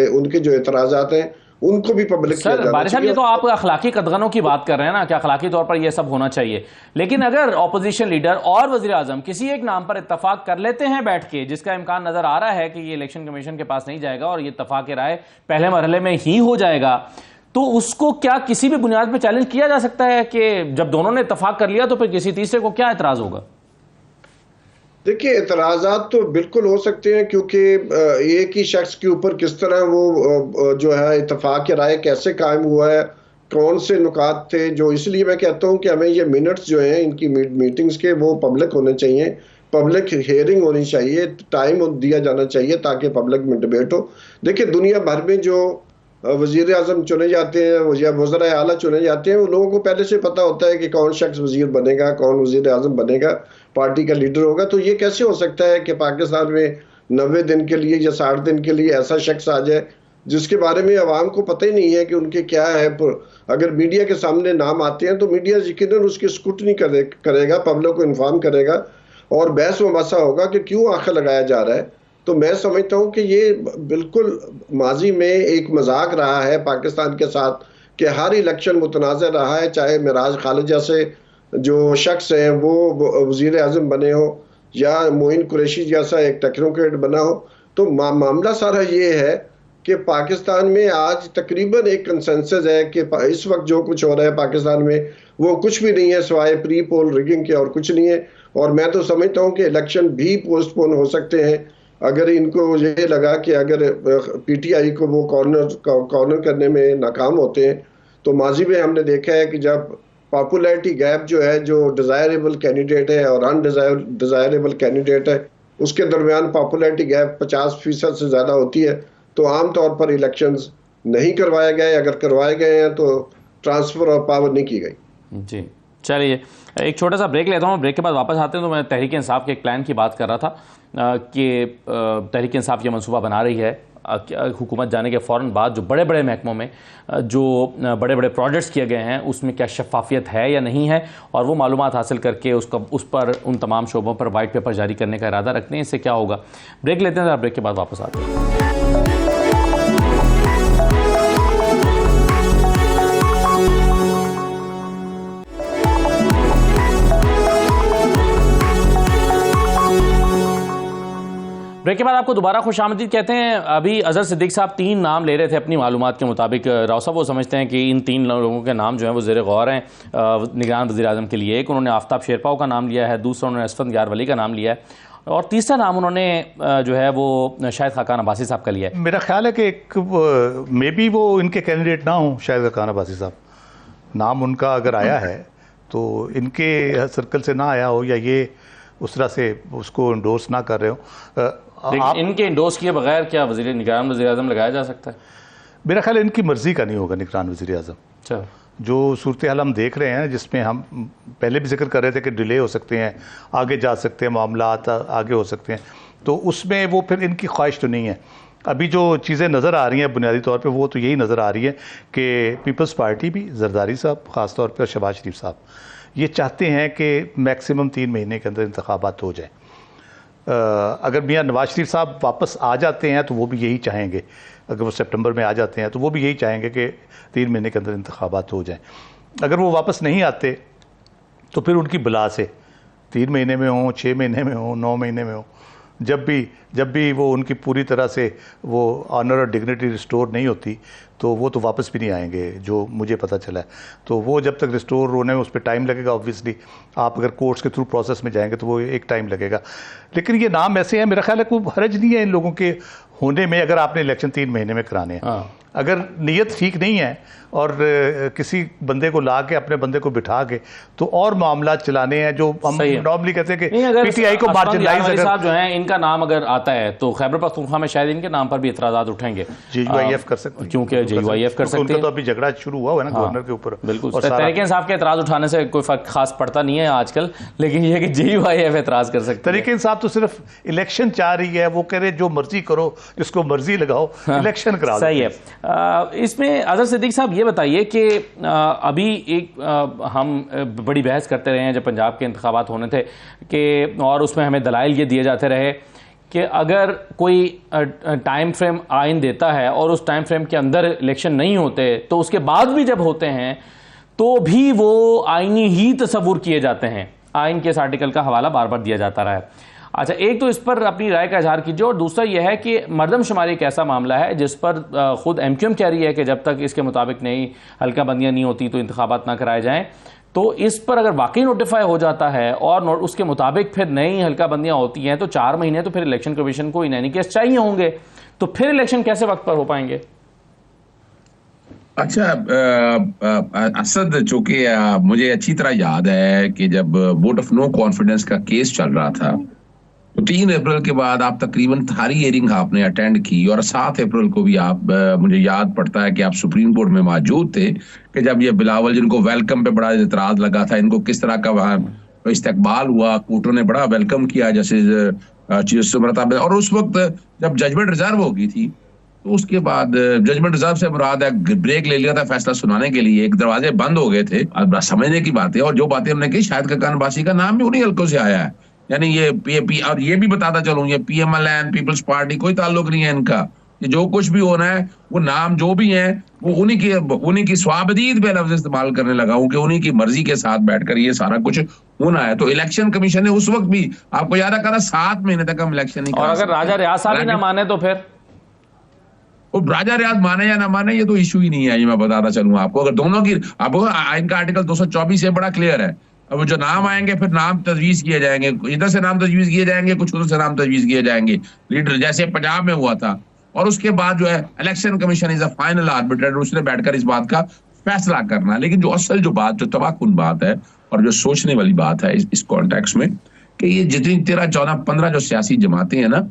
उनके जो एतराज़ात हैं उनको भी पब्लिक किया जाना चाहिए। बारिश साहब, ये तो आप अखलाकी कदगनों की बात कर रहे हैं ना कि अखलाकी तौर पर ये सब होना चाहिए, लेकिन अगर ऑपोजिशन लीडर और वजीर आजम किसी एक नाम पर इत्तफाक कर लेते हैं बैठ के, जिसका इम्कान नजर आ रहा है कि ये इलेक्शन कमीशन के पास नहीं जाएगा और ये इत्तफाक राय पहले मरहले में ही हो जाएगा, तो उसको क्या किसी भी बुनियाद पर चैलेंज किया जा सकता है कि जब दोनों ने इत्तफाक कर लिया तो फिर किसी तीसरे को क्या एतराज होगा? देखिए, एतराज़ात तो बिल्कुल हो सकते हैं, क्योंकि एक ही शख्स के ऊपर किस तरह वो जो है इत्तफाक राय कैसे कायम हुआ है, कौन से नुकात थे, जो इसलिए मैं कहता हूं कि हमें ये मिनट्स जो हैं इनकी मीटिंग्स के वो पब्लिक होने चाहिए, पब्लिक हियरिंग होनी चाहिए, टाइम दिया जाना चाहिए ताकि पब्लिक में डिबेट हो। देखिए, दुनिया भर में जो वजीर आजम चुने जाते हैं या वज़राए आला चुने जाते हैं, वो लोगों को पहले से पता होता है कि कौन शख्स वजीर बनेगा, कौन वजीर आजम बनेगा, पार्टी का लीडर होगा। तो ये कैसे हो सकता है कि पाकिस्तान में 90 दिन के लिए या 60 दिन के लिए ऐसा शख्स आ जाए जिसके बारे में अवाम को पता ही नहीं है कि उनके क्या है। अगर मीडिया के सामने नाम आते हैं तो मीडिया यकीनन उसकी स्क्रूटनी करेगा, पब्लिक को इन्फॉर्म करेगा और बहस मुबहसा होगा कि क्यों आखिर लगाया जा रहा है। तो मैं समझता हूं कि ये बिल्कुल माजी में एक मजाक रहा है पाकिस्तान के साथ कि हर इलेक्शन मुतनाज़ रहा है, चाहे मिराज खालिद जैसे जो शख्स हैं वो वजीर आजम बने हो या मोइन कुरैशी जैसा एक टेक्नोक्रेट बना हो। तो मामला सारा ये है कि पाकिस्तान में आज तकरीबन एक कंसेंसस है कि इस वक्त जो कुछ हो रहा है पाकिस्तान में वो कुछ भी नहीं है सिवाय प्री पोल रिगिंग के, और कुछ नहीं है। और मैं तो समझता हूँ कि इलेक्शन भी पोस्टपोन हो सकते हैं अगर इनको ये लगा कि अगर पीटीआई को वो कॉर्नर करने में नाकाम होते हैं। तो माजी में हमने देखा है कि जब पॉपुलैरिटी गैप जो है, जो डिज़ायरेबल कैंडिडेट है और अनडिज़ायरेबल कैंडिडेट है, उसके दरमियान पॉपुलैरिटी गैप 50% से ज़्यादा होती है, तो आमतौर पर इलेक्शंस नहीं करवाए गए, अगर करवाए गए हैं तो ट्रांसफ़र ऑफ पावर नहीं की गई। जी, चलिए एक छोटा सा ब्रेक लेता हूँ, ब्रेक के बाद वापस आते हैं। तो मैं तहरीक इंसाफ के एक प्लान की बात कर रहा था कि तहरीक इंसाफ ये मंसूबा बना रही है हुकूमत जाने के फ़ौरन बाद जो बड़े बड़े महकमों में जो बड़े बड़े प्रोजेक्ट्स किए गए हैं उसमें क्या शफाफियत है या नहीं है, और वो मालूमात हासिल करके उस पर उन तमाम शोबों पर वाइट पेपर जारी करने का इरादा रखते हैं। इससे क्या होगा? ब्रेक लेते हैं, ब्रेक के बाद वापस आते हैं। ब्रेक के बाद आपको दोबारा खुशामदीद कहते हैं। अभी अजहर सिद्दीक साहब 3 नाम ले रहे थे अपनी मालूमात के मुताबिक। राव साहब वो समझते हैं कि इन 3 लोगों के नाम जो हैं वो ज़ेर गौर हैं निगरान वज़ीर-ए-आज़म के लिए। एक उन्होंने आफ्ताब शेरपाव का नाम लिया है, दूसरा उन्होंने असफंद यारवली का नाम लिया है, और तीसरा नाम उन्होंने जो है वो शाहिद खाकान अब्बासी साहब का लिया है। मेरा ख्याल है कि एक मे बी वो इनके कैंडिडेट ना हो, शाहिद खाकान अब्बासी साहब। नाम उनका अगर आया है तो इनके सर्कल से ना आया हो, या ये उस तरह से उसको इंडोर्स ना कर रहे हो। इनके इंडोर्स किए बगैर क्या निगरान वज़ीर-ए-आज़म लगाया जा सकता है? मेरा ख्याल है इनकी मर्जी का नहीं होगा निगरान वज़ीर-ए-आज़म। अच्छा, जो सूरत हाल हम देख रहे हैं, जिसमें हम पहले भी जिक्र कर रहे थे कि डिले हो सकते हैं, आगे जा सकते हैं, मामला आगे हो सकते हैं, तो उसमें वो फिर इनकी ख्वाहिश तो नहीं है। अभी जो चीज़ें नज़र आ रही हैं बुनियादी तौर पे वो तो यही नज़र आ रही है कि पीपल्स पार्टी भी, जरदारी साहब ख़ास तौर पे और शहबाज शरीफ साहब, ये चाहते हैं कि मैक्सिमम 3 महीने के अंदर इंतखाबात हो जाए। अगर मियाँ नवाज शरीफ साहब वापस आ जाते हैं तो वो भी यही चाहेंगे, अगर वो सितंबर में आ जाते हैं तो वो भी यही चाहेंगे कि 3 महीने के अंदर इंतखाबात हो जाएं। अगर वो वापस नहीं आते तो फिर उनकी बला से 3 महीने में हो, 6 महीने में हो, 9 महीने में हो, जब भी वो उनकी पूरी तरह से वो ऑनर और डिग्निटी रिस्टोर नहीं होती तो वो तो वापस भी नहीं आएंगे, जो मुझे पता चला है। तो वो जब तक रिस्टोर होने में उस पर टाइम लगेगा। ऑब्वियसली आप अगर कोर्ट्स के थ्रू प्रोसेस में जाएंगे तो वो एक टाइम लगेगा। लेकिन ये नाम ऐसे हैं, मेरा ख्याल है कोई हर्ज नहीं है इन लोगों के होने में, अगर आपने इलेक्शन 3 महीने में कराने हैं। अगर नीयत ठीक नहीं है और किसी बंदे को ला के अपने बंदे को बिठा के तो और मामला चलाने हैं, जो हम नॉर्मली कहते हैं कि पीटीआई को मार्जिनलाइज साहब जो हैं इनका नाम अगर आता है तो खैबर पख्तूनख्वा में शायद इनके नाम पर भी इतराज़ात उठेंगे। JUIF कर सकते हैं, क्योंकि JUIF कर सकते हैं। तो अभी झगड़ा शुरू हुआ है ना गवर्नर के ऊपर। बिल्कुल, तहरीक इंसाफ के एतराज़ उठाने से कोई फर्क खास पड़ता नहीं है आजकल, लेकिन ये कि JUIF एतराज़ कर सकते हैं। तहरीक इंसाफ तो सिर्फ इलेक्शन चाह रही है, वो कह रहे जो मर्जी करो, जिसको मर्जी लगाओ, इलेक्शन कराओ। सही है। इसमें अजहर सिद्दीक साहब ये बताइए कि अभी एक हम बड़ी बहस करते रहे हैं जब पंजाब के इंतखाबात होने थे कि, और उसमें हमें दलाइल ये दिए जाते रहे कि अगर कोई टाइम फ्रेम आइन देता है और उस टाइम फ्रेम के अंदर इलेक्शन नहीं होते तो उसके बाद भी जब होते हैं तो भी वो आइनी ही तस्वुर किए जाते हैं। आइन के इस आर्टिकल का हवाला बार बार दिया जाता रहा है। अच्छा, एक तो इस पर अपनी राय का इजहार कीजिए, और दूसरा यह है कि मर्दमशुमारी एक ऐसा मामला है जिस पर खुद MQM कह रही है कि जब तक इसके मुताबिक नई हल्का बंदियाँ नहीं होती तो इंतखाबात ना कराए जाएँ। तो इस पर अगर वाकई नोटिफाई हो जाता है और उसके मुताबिक फिर नई हल्का बंदियाँ होती हैं तो 4 महीने तो फिर इलेक्शन कमीशन को इन एनी केस चाहिए होंगे, तो फिर इलेक्शन कैसे वक्त पर हो पाएंगे? अच्छा, असद, चूंकि मुझे अच्छी तरह याद है कि जब वोट ऑफ नो कॉन्फिडेंस का केस चल रहा था तो 3 अप्रैल के बाद आप तकरीबन सारी हियरिंग आपने अटेंड की, और 7 अप्रैल को भी आप, मुझे याद पड़ता है कि आप सुप्रीम कोर्ट में मौजूद थे कि जब ये बिलावल, जिनको वेलकम पे बड़ा इतराज लगा था, इनको किस तरह का वहां इस्तकबाल हुआ, कोर्टों ने बड़ा वेलकम किया जैसे चीज। और उस वक्त जब जजमेंट रिजर्व हो गई थी तो उसके बाद जजमेंट रिजर्व से मुराद है ब्रेक ले लिया था फैसला सुनाने के लिए, एक दरवाजे बंद हो गए थे। अब समझने की बात है, और जो बातें हमने की, शाहिद खाकान अब्बासी का नाम भी उन्हीं हल्कों से आया है। यानी ये और ये भी बताता चलूं, ये PMLN, पीपल्स पार्टी, कोई ताल्लुक नहीं है इनका। ये जो कुछ भी होना है, वो नाम जो भी हैं वो उन्हीं की स्वाबदीद पे लफ्ज इस्तेमाल करने लगा हूं कि उन्हीं की मर्जी के साथ बैठकर ये सारा कुछ होना है। तो इलेक्शन कमीशन ने उस वक्त भी, आपको याद है, कहा 7 महीने तक हम इलेक्शन नहीं, और अगर राजा रियाज साहब ही ना माने तो फिर वो राजा रियाज माने या ना माने ये तो इशू ही नहीं है। ये मैं बताता चलूं आपको, अगर दोनों की, आपको आइन का आर्टिकल 224 से बड़ा क्लियर है। अब जो नाम आएंगे फिर नाम तजवीज किए जाएंगे, इधर से नाम तजवीज किए जाएंगे, कुछ उधर से नाम तजवीज किए जाएंगे, लीडर जैसे पंजाब में हुआ था। और उसके बाद जो है election commission is a final arbitrator, उसने बैठकर इस बात का फैसला करना। लेकिन जो असल जो बात, जो तबाहकुन बात है और जो सोचने वाली बात है इस कॉन्टेक्स्ट में, कि ये जितनी 13, 14, 15 जो सियासी जमातें हैं ना,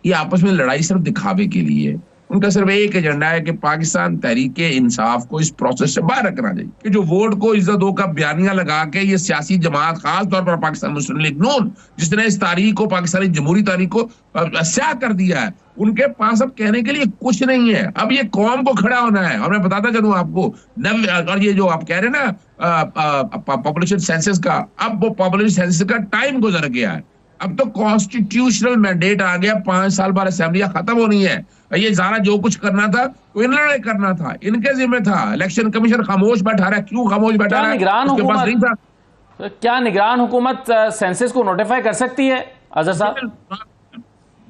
ये आपस में लड़ाई सिर्फ दिखावे के लिए है। उनका सिर्फ एक एजेंडा है कि पाकिस्तान तहरीक इंसाफ को इस प्रोसेस से बाहर रखना चाहिए, कि जो वोट को इज्जत हो का बयानिया लगा के ये सियासी जमात, खास तौर पर पाकिस्तान मुस्लिम लीग नून, जिसने इस तारीख को, पाकिस्तानी जमहूरी तारीख को स्याह कर दिया है, उनके पास अब कहने के लिए कुछ नहीं है। अब ये कौम को खड़ा होना है। और मैं बताता चलूं आपको, और ये जो आप कह रहे हैं ना पॉपुलेशन सेंसस का, अब वो पॉपुलेशन सेंसस का टाइम गुजर गया है। अब तो कॉन्स्टिट्यूशनल मैंडेट आ गया, 5 साल बाद असेंबलियां खत्म होनी है। ये सारा जो कुछ करना था वो इन्होंने करना था, इनके जिम्मे था। इलेक्शन कमीशन खामोश बैठा रहा है। क्यों खामोश बैठा रहा है? क्या निगरान हुकूमत सेंसस को नोटिफाई कर सकती है अजहर साहब?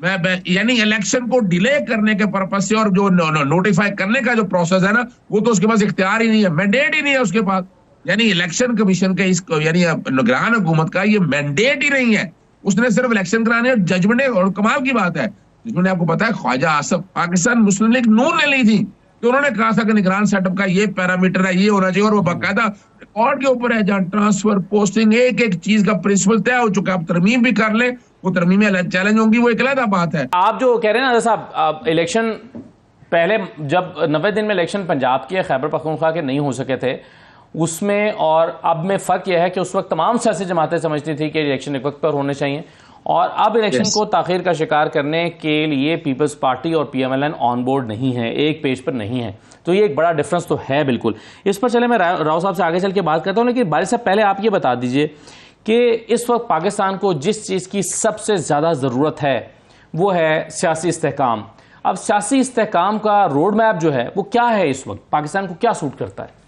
यानी इलेक्शन को डिले करने के पर्पज से, और जो नोटिफाई करने का जो प्रोसेस है ना, वो तो उसके पास इख्तियार ही नहीं है, मैंडेट ही नहीं है उसके पास। यानी इलेक्शन कमीशन के इस यानी निगरान हुकूमत का ये मैंडेट ही नहीं है, उसने सिर्फ इलेक्शन कराने। जजमेंट, और कमाल की बात है, जिसमें आपको पता है ख्वाजा आसफ पाकिस्तान मुस्लिम लीग नून ने ली थी, तो उन्होंने कहा था कि निगरान सेटअप का ये पैरामीटर है, ये होना चाहिए, और वो बाकायदा रिकॉर्ड के ऊपर है, जहां ट्रांसफर, पोस्टिंग, एक एक चीज का प्रिंसिपल तय हो चुका है। आप तरमीम भी कर ले, वो तरमीमें चैलेंज होंगी, वो एक अलग बात है। आप जो कह रहे हैं ना साहब, इलेक्शन पहले जब 90 दिन में इलेक्शन पंजाब के, खैबर पख्तूनख्वा के नहीं हो सके थे उसमें, और अब में फ़र्क यह है कि उस वक्त तमाम सियासी जमातें समझती थी कि इलेक्शन एक वक्त पर होने चाहिए, और अब इलेक्शन को ताख़ीर का शिकार करने के लिए पीपल्स पार्टी और PMLN ऑन बोर्ड नहीं है, एक पेज पर नहीं है। तो ये एक बड़ा डिफरेंस तो है बिल्कुल। इस पर चले मैं राव साहब से आगे चल के बात करता हूँ, लेकिन बारिश साहब पहले आप ये बता दीजिए कि इस वक्त पाकिस्तान को जिस चीज़ की सबसे ज़्यादा ज़रूरत है वो है सियासी इस्तेहकाम। अब सियासी इस्तेहकाम का रोड मैप जो है वो क्या है, इस वक्त पाकिस्तान को क्या सूट करता है?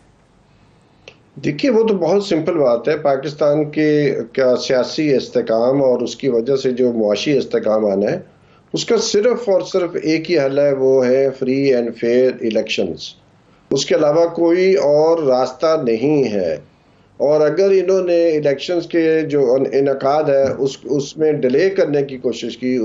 देखिए, वो तो बहुत सिंपल बात है। पाकिस्तान के क्या सियासी इस्तेहकाम और उसकी वजह से जो मुआशी इस्तेहकाम आना है, उसका सिर्फ और सिर्फ एक ही हल है, वो है फ्री एंड फेयर इलेक्शंस। उसके अलावा कोई और रास्ता नहीं है। और अगर इन्होंने इलेक्शंस के जो इनकाद है उसमें डिले करने की कोशिश की,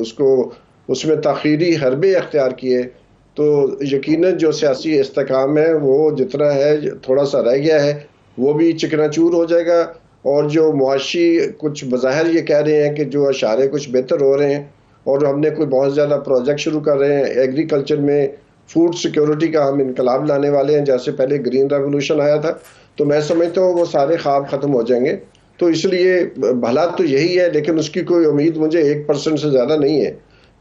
उसमें ताख़ीरी हरबे अख्तियार किए, तो यकीनन जो सियासी इस्तेहकाम है वो जितना है थोड़ा सा रह गया है, वो भी चिकनाचूर हो जाएगा। और जो मुआशी कुछ बज़ाहिर ये कह रहे हैं कि जो अशारे कुछ बेहतर हो रहे हैं और हमने कोई बहुत ज़्यादा प्रोजेक्ट शुरू कर रहे हैं एग्रीकल्चर में, फूड सिक्योरिटी का हम इनकलाब लाने वाले हैं, जैसे पहले ग्रीन रेवोल्यूशन आया था, तो मैं समझता हूँ वो सारे ख्वाब ख़त्म हो जाएंगे। तो इसलिए भला तो यही है, लेकिन उसकी कोई उम्मीद मुझे 1% से ज़्यादा नहीं है।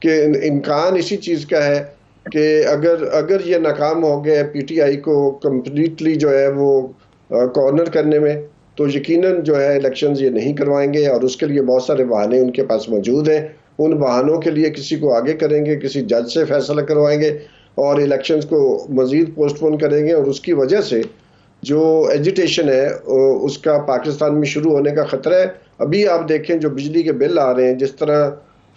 कि इम्कान इसी चीज़ का है कि अगर ये नाकाम हो गया PTI को कम्प्लीटली जो है वो कॉर्नर करने में, तो यकीनन जो है इलेक्शंस ये नहीं करवाएंगे, और उसके लिए बहुत सारे बहाने उनके पास मौजूद हैं। उन बहानों के लिए किसी को आगे करेंगे, किसी जज से फैसला करवाएंगे और इलेक्शंस को मज़ीद पोस्टपोन करेंगे, और उसकी वजह से जो एजिटेशन है उसका पाकिस्तान में शुरू होने का ख़तरा है। अभी आप देखें जो बिजली के बिल आ रहे हैं, जिस तरह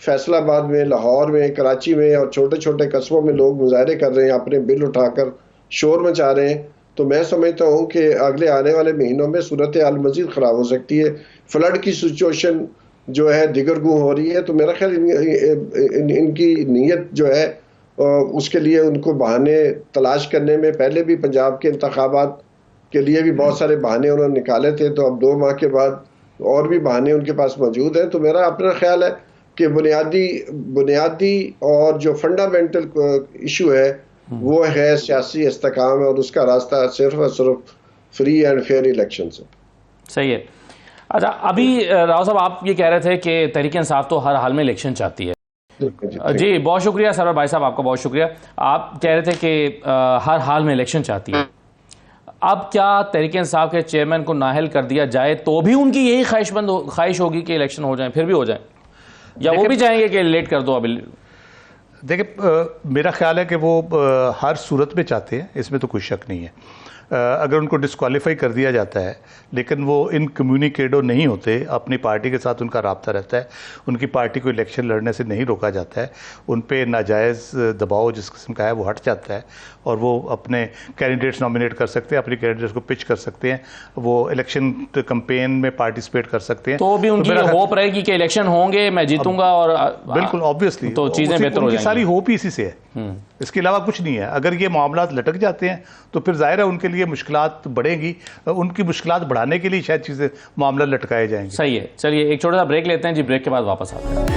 फैसलाबाद में, लाहौर में, कराची में और छोटे छोटे कस्बों में लोग मुजाहरे कर रहे हैं, अपने बिल उठाकर शोर मचा रहे हैं, तो मैं समझता हूँ कि अगले आने वाले महीनों में सूरत हाल मज़ीद ख़राब हो सकती है। फ्लड की सिचुएशन जो है दिगरगू हो रही है, तो मेरा ख्याल इनकी नीयत जो है उसके लिए उनको बहाने तलाश करने में, पहले भी पंजाब के इंतखाबात के लिए भी बहुत सारे बहाने उन्होंने निकाले थे, तो अब 2 माह के बाद और भी बहाने उनके पास मौजूद हैं। तो मेरा अपना ख्याल है कि बुनियादी और जो फंडामेंटल इशू है वो है सियासी इस्तेहकाम, और उसका रास्ता सिर्फ और सिर्फ फ्री एंड फेयर इलेक्शन से। सही है। अच्छा, अभी राव साहब आप ये कह रहे थे कि तहरीक इंसाफ तो हर हाल में इलेक्शन चाहती है। जी बहुत शुक्रिया सरवर भाई साहब, आपका बहुत शुक्रिया। आप कह रहे थे कि हर हाल में इलेक्शन चाहती है। अब क्या तहरीक इंसाफ के चेयरमैन को नाअहल कर दिया जाए तो भी उनकी यही ख्वाहिश होगी कि इलेक्शन हो जाए, फिर भी हो जाए, या वो भी चाहेंगे कि लेट कर दो? अभी देखिए, मेरा ख्याल है कि वो हर सूरत में चाहते हैं, इसमें तो कोई शक नहीं है। अगर उनको डिस्क्वालीफाई कर दिया जाता है, लेकिन वो इनकम्युनिकेटो नहीं होते, अपनी पार्टी के साथ उनका राब्ता रहता है, उनकी पार्टी को इलेक्शन लड़ने से नहीं रोका जाता है, उन पे नाजायज़ दबाव जिस किस्म का है वो हट जाता है, और वो अपने कैंडिडेट्स नॉमिनेट कर सकते हैं, अपने कैंडिडेट्स को पिच कर सकते हैं, वो इलेक्शन कैंपेन में पार्टिसिपेट कर सकते हैं, तो भी उनकी होप रहेगी कि इलेक्शन होंगे, मैं जीतूंगा, और बिल्कुल ऑब्वियसली तो चीज़ें बेहतर हो जाएंगी। सारी होप ही इसी से है, इसके अलावा कुछ नहीं है। अगर ये मामला लटक जाते हैं तो फिर जाहिर है उनके लिए मुश्किलात बढ़ेंगी, उनकी मुश्किलात बढ़ाने के लिए शायद चीज़ें मामला लटकाए जाएंगे। सही है, चलिए एक छोटा सा ब्रेक लेते हैं जी, ब्रेक के बाद वापस आते हैं।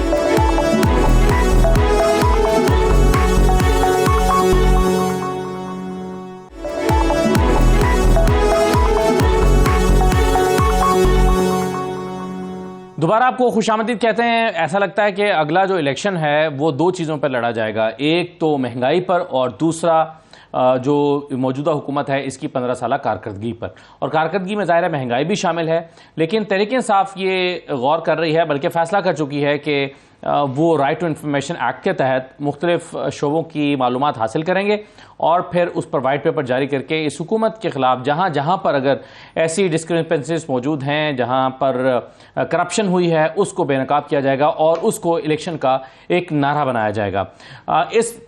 दोबारा आपको खुशामदीद कहते हैं। ऐसा लगता है कि अगला जो इलेक्शन है वो 2 चीज़ों पर लड़ा जाएगा, एक तो महंगाई पर और दूसरा जो मौजूदा हुकूमत है इसकी 15 साल कारकर्दगी पर। और कारकर्दगी में ज़ाहिर है महंगाई भी शामिल है, लेकिन तहरीक इंसाफ ये गौर कर रही है, बल्कि फ़ैसला कर चुकी है कि वो राइट टू इन्फॉर्मेशन एक्ट के तहत मुख्तलिफ शोबों की मालूमात हासिल करेंगे और फिर उस पर वाइट पेपर जारी करके इस हुकूमत के ख़िलाफ़ जहाँ जहाँ पर अगर ऐसी डिस्क्रिपेंसीज मौजूद हैं, जहाँ पर करप्शन हुई है, उसको बेनकाब किया जाएगा और उसको इलेक्शन का एक नारा बनाया जाएगा।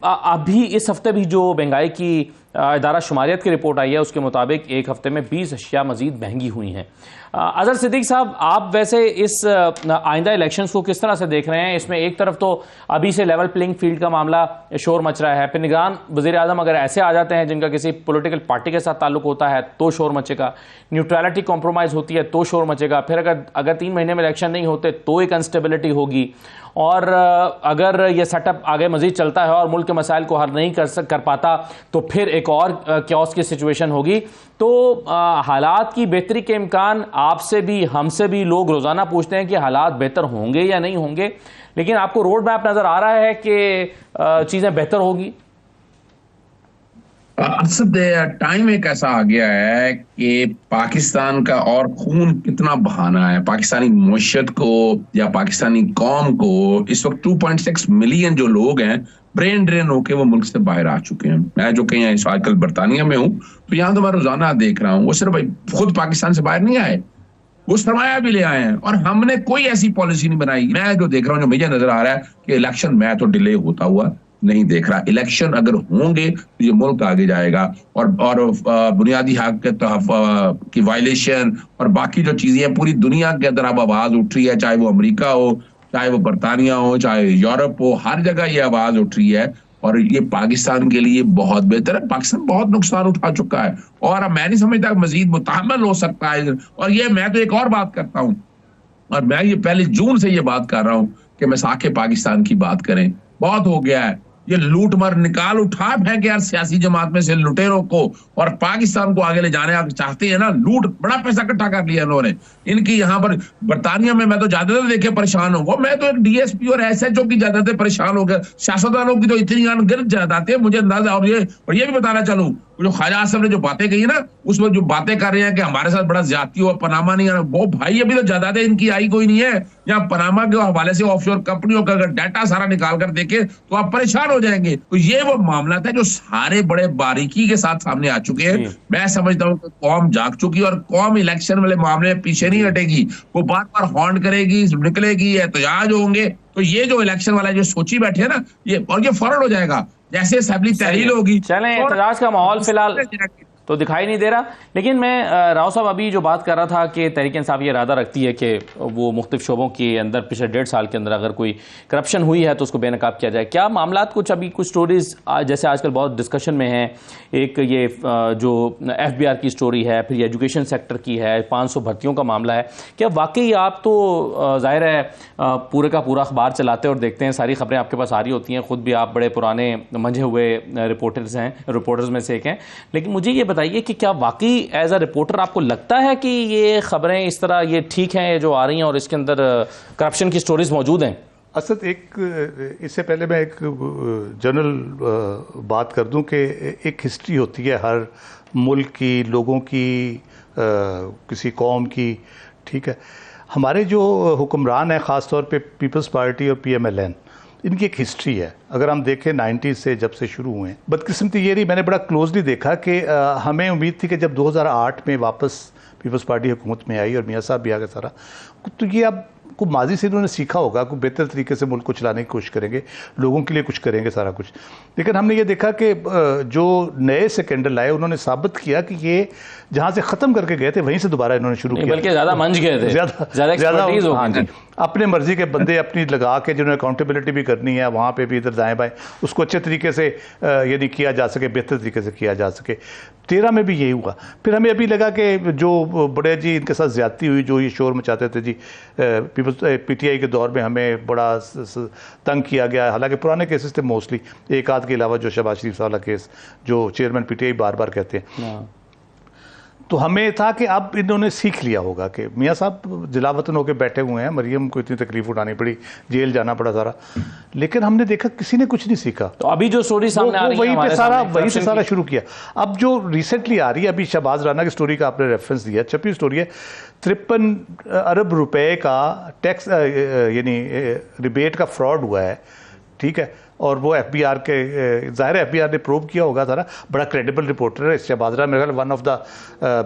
अभी इस हफ्ते भी जो महंगाई की इदारा शुमारियत की रिपोर्ट आई है उसके मुताबिक एक हफ्ते में 20 अशिया मजीद महंगी हुई हैं। अजहर सिद्दीक साहब, आप वैसे इस आइंदा इलेक्शंस को किस तरह से देख रहे हैं? इसमें एक तरफ तो अभी से लेवल प्लेइंग फील्ड का मामला शोर मच रहा है, फिर निगरान वज़ीर आज़म अगर ऐसे आ जाते हैं जिनका किसी पॉलिटिकल पार्टी के साथ ताल्लुक होता है तो शोर मचेगा, न्यूट्रलिटी कॉम्प्रोमाइज़ होती है तो शोर मचेगा, फिर अगर 3 महीने में इलेक्शन नहीं होते तो एक अनस्टेबिलिटी होगी, और अगर ये सेटअप आगे मजीद चलता है और मुल्क के मसाइल को हल नहीं कर पाता तो फिर एक और क्योस की सिचुएशन होगी। तो हालात की बेहतरी के इम्कान आपसे भी हमसे भी लोग रोज़ाना पूछते हैं कि हालात बेहतर होंगे या नहीं होंगे, लेकिन आपको रोड मैप नज़र आ रहा है कि चीज़ें बेहतर होगी? टाइम एक ऐसा आ गया है कि पाकिस्तान का और खून कितना बहाना है, पाकिस्तानी मुआशरत को या पाकिस्तानी कौम को इस वक्त 2.6 मिलियन जो लोग हैं ब्रेन ड्रेन होके वो मुल्क से बाहर आ चुके हैं। मैं जो कहीं आजकल बरतानिया में हूँ तो यहाँ तो मैं रोजाना देख रहा हूँ, वो सिर्फ खुद पाकिस्तान से बाहर नहीं आए, वो सरमाया भी ले आए हैं और हमने कोई ऐसी पॉलिसी नहीं बनाई। मैं जो देख रहा हूँ, जो मुझे नजर आ रहा है कि इलेक्शन मैं तो डिले होता हुआ नहीं देख रहा। इलेक्शन अगर होंगे तो ये मुल्क आगे जाएगा और बुनियादी हक की वायलेशन और बाकी जो चीजें हैं पूरी दुनिया के अंदर अब आवाज उठ रही है, चाहे वो अमेरिका हो, चाहे वो बरतानिया हो, चाहे यूरोप हो, हर जगह ये आवाज उठ रही है और ये पाकिस्तान के लिए बहुत बेहतर है। पाकिस्तान बहुत नुकसान उठा चुका है और अब मैं नहीं समझता मजीद मुतहम्मल हो सकता है। और ये मैं तो एक और बात करता हूँ, और मैं ये पहले जून से ये बात कर रहा हूँ कि मैसाखे पाकिस्तान की बात करें, बहुत हो गया है। ये लूट मर निकाल उठा फेंके यार सियासी जमात में से लुटेरों को, और पाकिस्तान को आगे ले जाने आप चाहते हैं ना, लूट बड़ा पैसा इकट्ठा कर लिया इन्होंने। इनकी यहाँ पर बरतानिया में मैं तो ज्यादातर देखे परेशान हूँ, मैं तो एक डीएसपी और एसएचओ की ज्यादातर परेशान हो गया। सियासतदानों की तो इतनी अनगिनत जायदादें हैं मुझे अंदाजा। और ये भी बताना चालूं, जो ख्वाजा आसिफ ने जो बातें कही ना, उसमें जो बातें कर रहे हैं कि हमारे साथ बड़ा ज्यादती हो, पनामा नहीं, वो भाई अभी तो जायदादें इनकी आई कोई नहीं है। यहाँ पनामा के हवाले से ऑफशोर कंपनियों का अगर डाटा सारा निकाल कर देखे तो आप परेशान हो जाएंगे। तो ये वो मामला था जो सारे बड़े बारीकी के साथ सामने आ चुके हैं। मैं समझता हूँ कि कौम जाग चुकी है और कौम इलेक्शन वाले मामले में पीछे नहीं हटेगी, वो बार बार हॉन्ड करेगी, निकलेगी, एहतजाज होंगे। तो ये जो इलेक्शन वाला जो सोची बैठे है ना, ये फौरन हो जाएगा जैसे असेंबली तहरील होगी। चलें, एहतजाज का माहौल फिलहाल तो दिखाई नहीं दे रहा, लेकिन मैं राव साहब अभी जो बात कर रहा था कि तहरीक इंसाफ ये इरादा रखती है कि वो मुख्तलिफ शोबों के अंदर पिछले 1.5 साल के अंदर अगर कोई करप्शन हुई है तो उसको बेनकाब किया जाए। क्या मामलात कुछ अभी कुछ स्टोरीज जैसे आजकल बहुत डिस्कशन में हैं, एक ये जो FBI की स्टोरी है, फिर ये एजुकेशन सेक्टर की है, 500 भर्तियों का मामला है, क्या वाकई आप तो जाहिर है पूरे का पूरा अखबार चलाते और देखते हैं, सारी खबरें आपके पास आ रही होती हैं, खुद भी आप बड़े पुराने मंझे हुए रिपोर्टर्स में से एक हैं, लेकिन मुझे ये बताइए कि क्या वाकई एज अ रिपोर्टर आपको लगता है कि ये खबरें इस तरह ये ठीक हैं जो आ रही हैं और इसके अंदर करप्शन की स्टोरीज मौजूद हैं? असद, इससे पहले मैं एक जनरल बात कर दूं कि एक हिस्ट्री होती है हर मुल्क की, लोगों की, किसी कौम की, ठीक है। हमारे जो हुक्मरान हैं, ख़ास तौर पे पीपल्स पार्टी और PMLN, इनकी एक हिस्ट्री है। अगर हम देखें 90s से जब से शुरू हुए, बदकिस्मती ये रही, मैंने बड़ा क्लोजली देखा कि हमें उम्मीद थी कि जब 2008 में वापस पीपल्स पार्टी हुकूमत में आई और मियाँ साहब भी आ गए सारा, तो ये अब को माजी से इन्होंने सीखा होगा, को बेहतर तरीके से मुल्क को चलाने की कोशिश करेंगे, लोगों के लिए कुछ करेंगे सारा कुछ। लेकिन हमने ये देखा कि जो नए स्कैंडल आए उन्होंने साबित किया कि ये जहाँ से ख़त्म करके गए थे वहीं से दोबारा इन्होंने शुरू किया, बल्कि ज़्यादा मंझ गए थे, ज़्यादा हाँ जी, अपने मर्जी के बंदे अपनी लगा के जिन्होंने अकाउंटेबिलिटी भी करनी है वहाँ पे भी इधर दाएँ बाएँ उसको अच्छे तरीके से यदि किया जा सके, बेहतर तरीके से किया जा सके। 13 में भी यही हुआ। फिर हमें अभी लगा कि जो बड़े जी इनके साथ ज्यादती हुई, जो ये शोर मचाते थे जी, PTI के दौर में हमें बड़ा तंग किया गया। हालांकि पुराने केसेस थे मोस्टली, एक आध के अलावा जो शहबाज शरीफ वाला केस जो चेयरमैन PTI बार बार कहते हैं। तो हमें था कि अब इन्होंने सीख लिया होगा कि मियाँ साहब जिलावतन होकर बैठे हुए हैं, मरियम को इतनी तकलीफ उठानी पड़ी, जेल जाना पड़ा सारा, लेकिन हमने देखा किसी ने कुछ नहीं सीखा। तो अभी जो स्टोरी सामने आ रही है वहीं से सारा शुरू किया। अब जो रिसेंटली आ रही है, अभी शहबाज राना की स्टोरी का आपने रेफरेंस दिया, छपी स्टोरी है, 53 अरब रुपए का टैक्स यानी रिबेट का फ्रॉड हुआ है, ठीक है। और वो एफबीआर के ज़ाहिर एफबीआर ने प्रूव किया होगा सारा, बड़ा क्रेडिबल रिपोर्टर है शहबाज राना, मेरे ख्याल one of the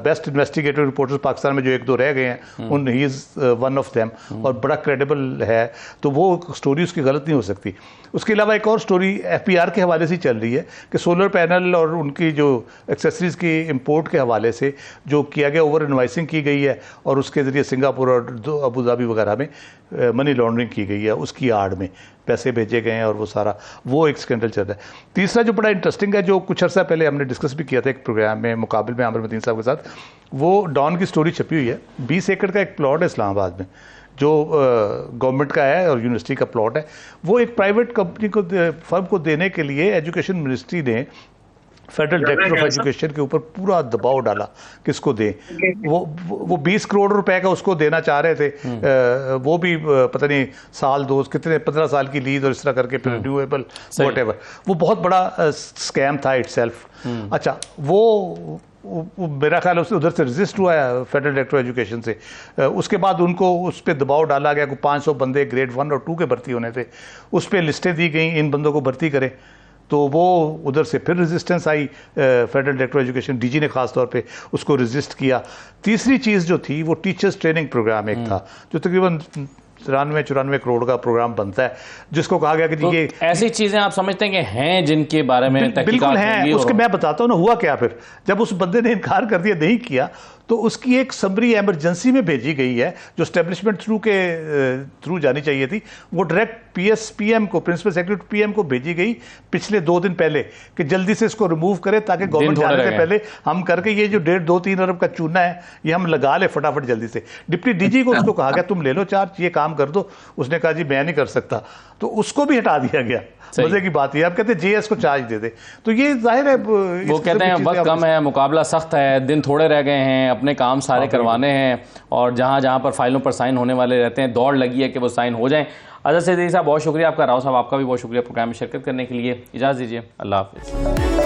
best investigative reporters Pakistan में, जो एक दो रह गए हैं उन he is one of them, और बड़ा क्रेडिबल है, तो वो स्टोरी उसकी गलत नहीं हो सकती। उसके अलावा एक और स्टोरी एफबीआर के हवाले से चल रही है कि सोलर पैनल और उनकी जो एक्सेसरीज़ की इंपोर्ट के हवाले से जो किया गया, ओवर इन्वाइसिंग की गई है और उसके ज़रिए सिंगापुर और अबू धाबी वगैरह में मनी लॉन्ड्रिंग की गई है, उसकी आड़ में पैसे भेजे गए हैं और वो सारा, वो एक स्कैंडल चल रहा है। तीसरा जो बड़ा इंटरेस्टिंग है, जो कुछ अर्सा पहले हमने डिस्कस भी किया था एक प्रोग्राम में, मुकाबले में आमिर मतीन साहब के साथ, वो डॉन की स्टोरी छपी हुई है। 20 एकड़ का एक प्लॉट है इस्लामाबाद में, जो गवर्नमेंट का है और यूनिवर्सिटी का प्लॉट है, वो एक प्राइवेट कंपनी को, फर्म को देने के लिए एजुकेशन मिनिस्ट्री ने फेडरल डायरेक्टर ऑफ एजुकेशन के ऊपर पूरा दबाव डाला किसको दें। वो 20 करोड़ रुपए का उसको देना चाह रहे थे, वो भी पता नहीं साल दो कितने 15 साल की लीज और इस तरह करके रिन्यूएबल व्हाटएवर, वो बहुत बड़ा स्कैम था इटसेल्फ। अच्छा, वो मेरा ख्याल है उधर से रजिस्ट हुआ है फेडरल डायरेक्टर ऑफ एजुकेशन से, उसके बाद उनको उस पर दबाव डाला गया, 500 बंदे ग्रेड 1 और 2 के भर्ती होने थे, उस पर लिस्टें दी गई इन बंदों को भर्ती करें, तो वो उधर से फिर resistance I, federal director education DG ने खास तौर पे उसको रेजिस्ट किया। तीसरी चीज़ जो थी वो टीचर्स ट्रेनिंग प्रोग्राम एक था, जो तकरीबन 93-94 करोड़ का प्रोग्राम बनता है, जिसको कहा गया कि तो ये ऐसी चीजें आप समझते हैं कि हैं जिनके बारे में बिल्कुल हैं। उसके मैं बताता हूँ ना हुआ क्या। फिर जब उस बंदे ने इनकार कर दिया, नहीं किया, तो उसकी एक समरी एमरजेंसी में भेजी गई है जो एस्टेब्लिशमेंट थ्रू जानी चाहिए थी, वो डायरेक्ट पीएम को, प्रिंसिपल सेक्रेटरी पीएम को भेजी गई पिछले 2 दिन पहले कि जल्दी से इसको रिमूव करें ताकि गवर्नमेंट जाने से पहले हम करके ये जो 1.5-2-3 अरब का चूना है ये हम लगा ले फटाफट जल्दी से। डिप्टी डीजी को उसको कहा गया तुम ले लो चार्ज, ये काम कर दो। उसने कहा जी मैं नहीं कर सकता, तो उसको भी हटा दिया गया। मजे की बात है, आप कहते हैं जेएस को चार्ज दे दे, तो ये जाहिर है वो कहते हैं वक्त कम है, मुकाबला सख्त है, दिन थोड़े रह गए हैं, अपने काम सारे करवाने हैं, और जहां जहां पर फाइलों पर साइन होने वाले रहते हैं दौड़ लगी है कि वो साइन हो जाएं। अजहर सैदी साहब बहुत शुक्रिया आपका, राव साहब आपका भी बहुत शुक्रिया प्रोग्राम में शिरकत करने के लिए। इजाज़त दीजिए, अल्लाह हाफिज़।